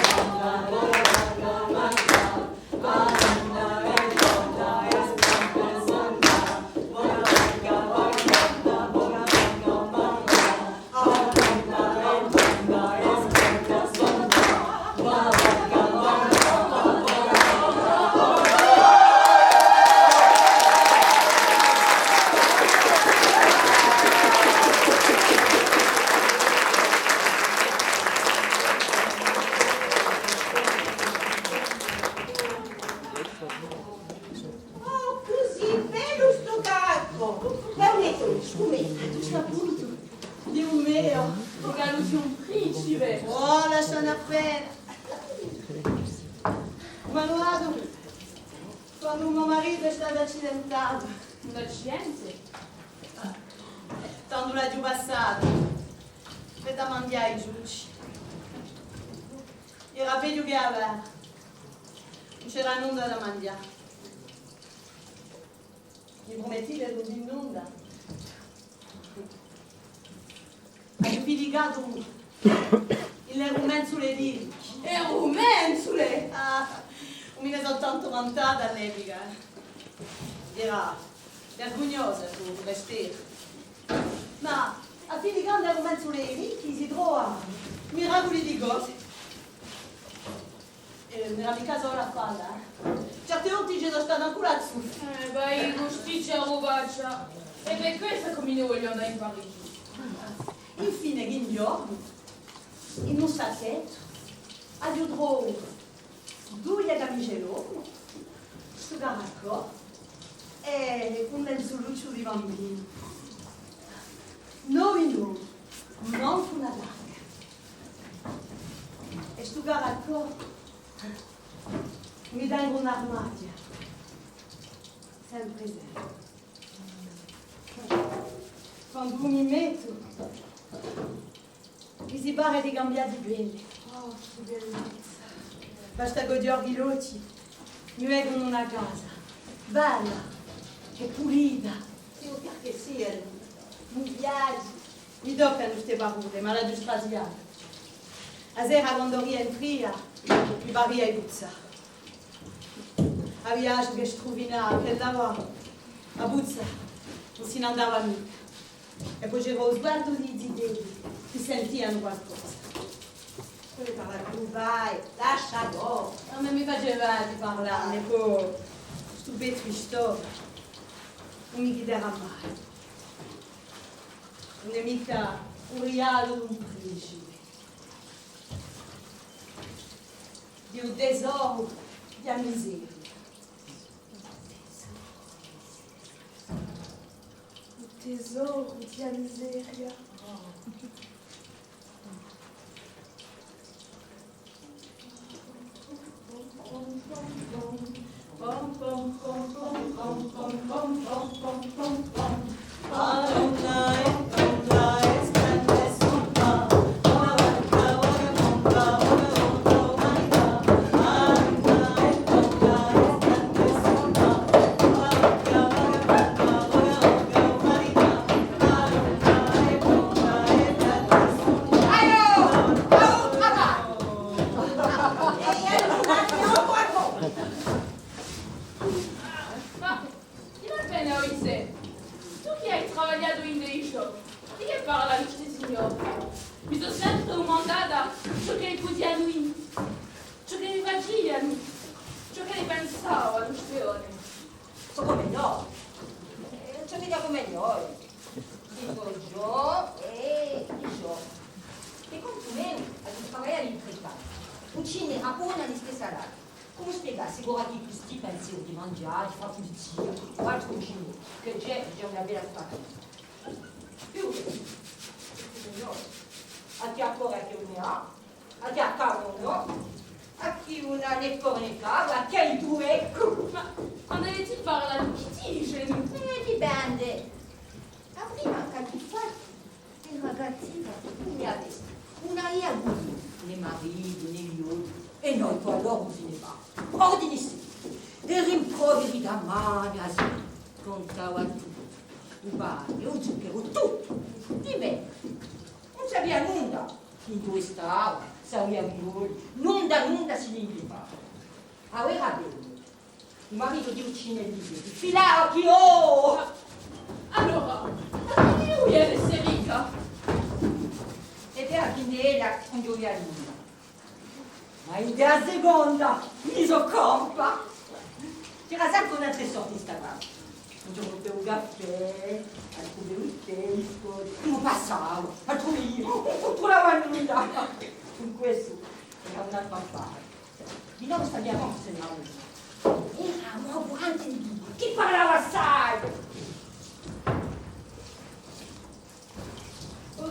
Oh, così bello sto gatto! Dai un letto, scommetto, tu ce l'ha pulito. Dio mio! Egalusi un principe. Oh, lasciano appena! Manuado, quando mio marito è stato accidentato, Un accidente. tanto l'ha giù passato, per da mangiare i giudici. Era peggio che aveva. Non c'era nulla da mangiare. Mi prometti di non nulla. Hai pilicato il rumeno sulle dita. E un mensule. Ah, non mi ne sono tanto vantata all'epoca. Era vergognosa su vestire. Ma a fine di grande rumeno sulle ricchi si trova miracoli di cose. Non era mica solo la falla, Certe volte ci sono stata ancora lassù. Beh, gosticcia robaccia. E per questo come noi vogliamo andare in Parigi. Infine, che un giorno, in un sacchetto, a io trovo due camicie loro, sto caracco e un lenzuoluccio di bambino. Noi non una taglia. E sto caracco mi dà in un'armadia, sempre dentro. Quando mi metto, mi si pare di cambiare di pelle. Oh, che bellezza! Basta che gli orgullosi mi vedono una casa, bella, e pulita. Io perché sia, mi piace. Mi toccano queste parole, ma la giusta sbagliata. A sera quando rientria, mi paria di puzza. A viaggio che strovinava, che andava a puzza, non se ne andava mica. E poi c'era lo sguardo di zideli, che sentivano qualcosa. Poi parlava, tu vai, lascia go. Non mi faceva di parlarne, poi sto pezzo di storia, non mi chiederà mai. Non è mica un reale o un principe. Di un tesoro di miseria. Tesoro di miseria. Ma, chi l'ha appena oisse? Tu che hai travagliato in dei shop, di che parla questi signori? Mi sono sempre domandata ciò che podia lui, ciò che mi faceva lui, ciò che ne pensava queste ore. Sono come noi. Ci vediamo come noi. Dico io e io. E come tu me, a travagliare in fretta. Cucine a buona di stessa rata. Come spiegarsi ora che questi pensieri di mangiare, di fare pulizia, guarda cucine, che c'è una bella fatica. Più che a chi ancora che ne ha, a chi a cavolo no, a chi una ne corne casa, a chi ha il due, Ma quando avete parlato di litige? dipende. A prima anche di fatti, il ragazzino, ne ha visto, una ia buona, né mariti, né figlioli, e noi poi allora non se ne va. Ordini sì, dei rimproveri da mani, contava tutto, un bagno, un zucchero, tutto, di bene. Non sapeva nulla, in dove stava, sapeva figlioli, nulla si ne fa. Aveva bene. Il marito di uccide di filava chi oh! Allora, ma che lui è essere ricca? Ed era Pinella con gioiellina. Ma in della seconda mi soccompa. C'era sempre un'altra sorta in sta casa. Un giorno bevo un caffè, altro bevo il pesco, uno passavo, altro io, tutto la vaniglia. In questo era un'altra affare. Di nuovo sappiamo se ne va. Era un ambuante di Dio, chi parlava assai. Ho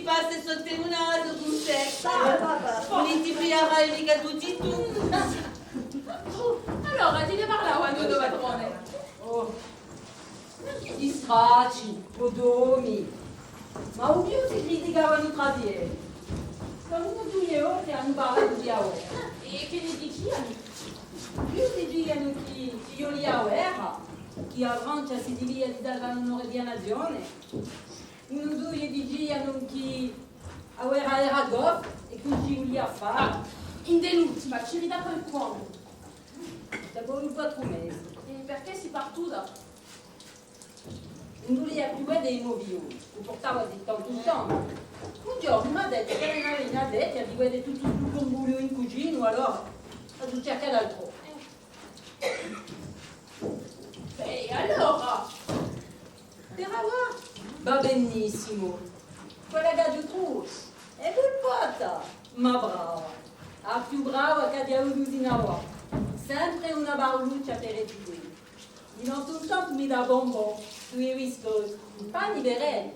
passe sauter un naso con sesso. Non ti piara e mica tutti tu. Allora, ti ne parla quando dove padrone? Oh, gli stracci, podomi. Ma un più si criticavano tra di loro. Quando tu gli ore hanno parlato di Aue. E che ne dicevano? Più si dicevano che io li Aue, che a Francia si divide dalla nuova nazione. Non due gli dicevano che Aue era goff e così li ha fatto. In dell'ultima, ci ridà quel cuore. Dopo un 4 mesi. E perché si partuda? Non li ha più dei movioni, lo portava di tanto in tanto. Un giorno mi ha detto che non aveva detto, di vedere tutto il conguglio in cugino, allora ho cercato altro. E allora? Per voir. Va benissimo. Quella che giù tu è colpata, ma brava. La più brava che abbia avuto in Aua. Sempre una barluccia per i più. Di non soltanto mi dà bonbon, tu hai visto il pane di Beren.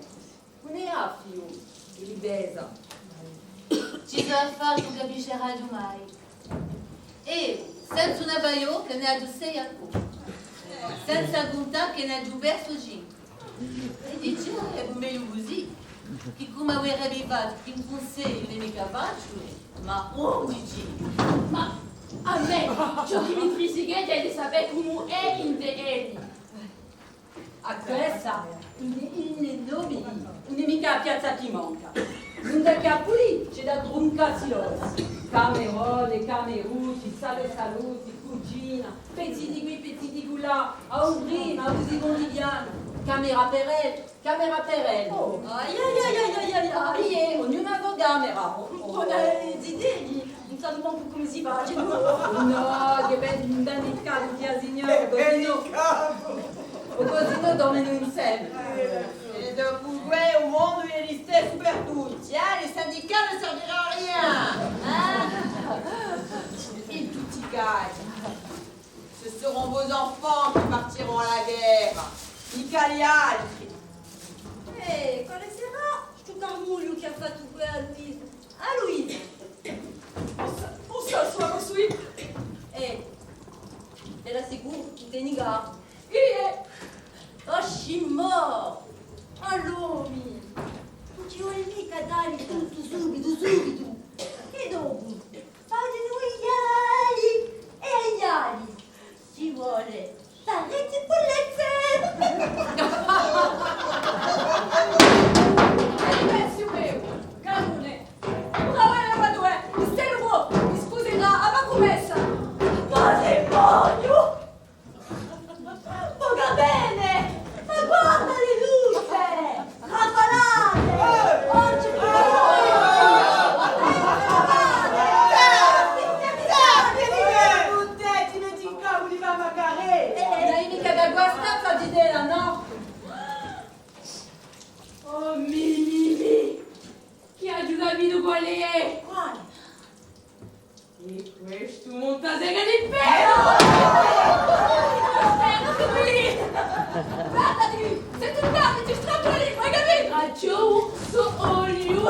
Non è affio, li besa. Ci sono affari che capiscerai mai. E senza una baio che ne ha giù 6 a cu. Senza conta che ne ha giù verso G. E dice, è meglio così. Che come avere arrivato che un consiglio non è mica facile, ma dici. Ma a me, ciò che mi frisighetti è di sapere come è in te Eli. A questa, il nome, non è mica a piazza che manca. Non da Capuli c'è da Truncaziosi. Camerone, Cameruti, Sale Saluti, Cugina, pezzi di qui, pezzi di là, a Umbrina, a Usi Condiviano. Camera Perel. Oh, ognuno ha una camera. On a des idées, non sappiamo più come si fa. No, che ben danicato di Asignore, così dormono insieme. Et dunque au monde où il y a listé super tout. Tiens, les syndicats ne serviront à rien. Hein? Et tout y gagne. Ce seront vos enfants qui partiront à la guerre. Icaliani. Quale sarà sto camuglio che ha fatto qui a Luisa? A Luisa? On s'assoit ensuite. Te l'assicuro, tu te niga. Chi è? Oh, scimmo! Allora, non ci vuole mica dare tutto subito. E dopo? Fate noi e agli ali. Ci vuole dare cipollette. Pezzi meu, Carone, una ora due, stai nuovo, mi scuserà, ma commessa. Ma demonio! Poca bene! Ma guarda le luce! Rafalate! Oggi Lei mica da guastata di della, no? Oh Mimimi, chi ha giurato qual è? quale? E questo montasega di pelo! Qui! Guardati! Se tu guardi ti strappo la lingua, hai capito? Faccio un olio!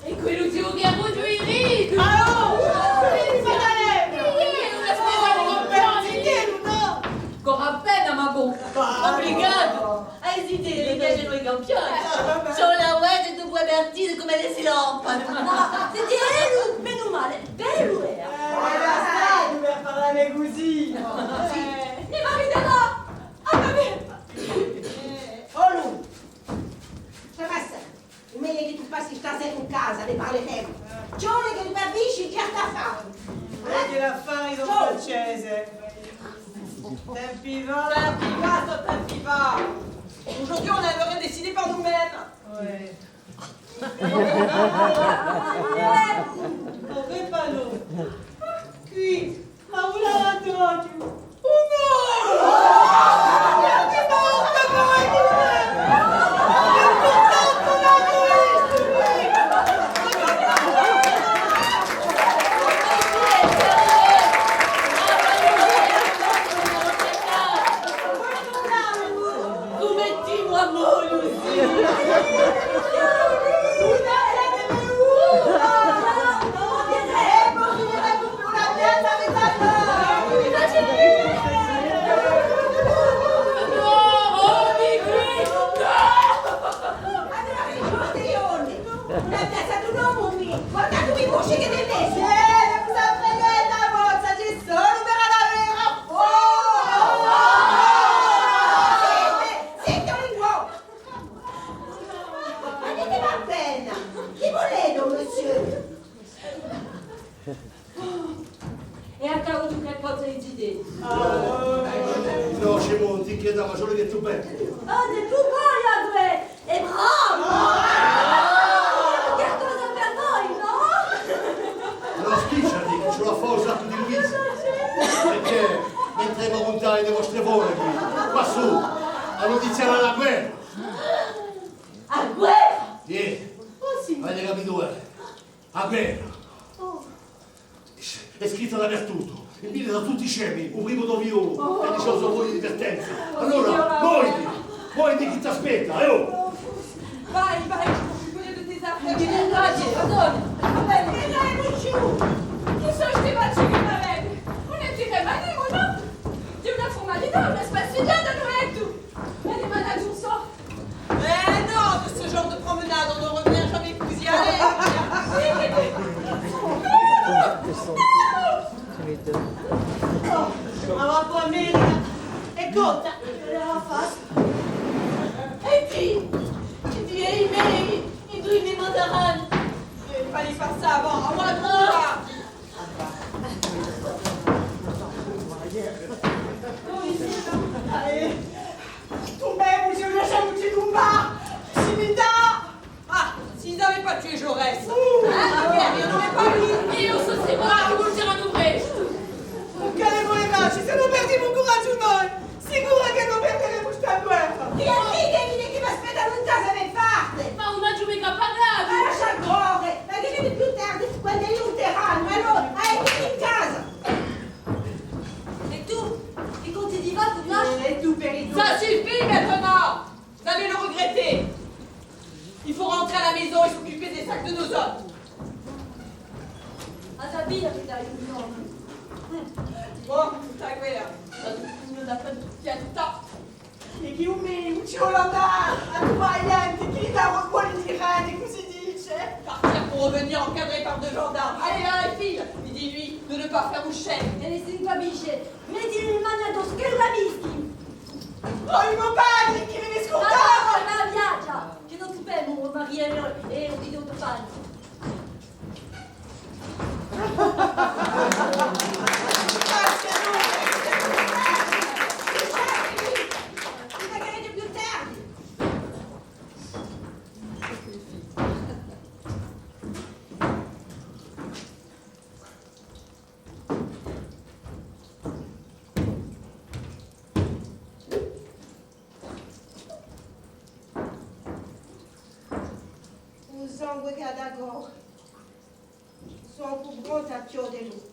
E quello ti che ha avuto i riti! Ancora appena, ma bon. Obrigado! Hai esité, legaggiano i campioni. C'ho la web e tu puoi avvertire come le si lampano. Senti, meno male, bello era! Sai, dover parlare così. Ne va vedrà! Oh lui! Che passa? È meglio che tu passi stasera in casa, ne parleremo. Giorno che tu capisci già sta fatto. Vedi l'affare sono francese. Tempi va. Tempi va. Aujourd'hui, on aimerait décider par nous-mêmes. Ouais. Dove palo? Qui. Ma où l'ha Antonio? Oh no! Che morta Tu metti-moi mollo, sì. forza di idee. No, Scemo, ti chiedo, ma solo che tu bene. Ah, t'es tout beau, Yagüe! E bravo! Che cosa per voi, no? Non spicciati, che ce l'ho forzato di Luisa. Perché mentre devo montare le vostre vole qui, qua su, a notiziare la guerra. A guerra? Sì, Oh, sì. avete capito? A guerra. Oh. È scritto dappertutto. Il video da tutti i scemi, un primo doviolo, e dicevo voi di divertenza. Allora, voi di chi ti aspetta, oh! Vai, je connais de tes affaires. Va bene. Chi sono sti facci che mi avete? Non è che rimaniamo, no? Di una formalità, una spaziata, non è tu. E rimane giusto. Eh non, de ce genre de promenade, on ne revient jamais plus y aller. Allora poi America. E conta. E ti è i miei, i due mi manderanno. Il fallait faire ça avant, avant la cour. Allez. Tombez, monsieur le chef, tu tombes. Simita. Ah, s'ils n'avaient pas tué Jaurès, la guerre, il n'y en aurait pas eu. Io sono sicura che non c'erano presto. Calmez-vous les mains, si se non perdi mon courage ou non. Sicura che non perderemo sta guerra. Beatrice, che mi aspettano in casa le parte! Ma una giumica Ma pagata. lascia correre! Ma direte più tardi quando è un terrano, allora tutti in casa! Et tout? Et quand tu y vas, tu lâches? Et tout périto. Ça suffit maintenant. Vous allez le regretter. Il faut rentrer à la maison et s'occuper des sacs de nos hommes. A ta via che dai un nome. Bon, tutta quella. Non da pianta. E chi un ciolata a Dubaïante, chi dà un po' di tirare, così dice. Partir pour revenir encadré par deux gendarmes. Allez, là, les filles. Et dis-lui de ne pas faire boucher. E ne si capisce. Metti le mani addosso, che la visti? Oh, i compagni, chi viene Ah, scordato. ma viaggia! Che non ti fai, mon mari e un video di panzo. Grazie a lui. Mi pagherete più tardi! Un sangue che ad agora sono più pronta a chiudere.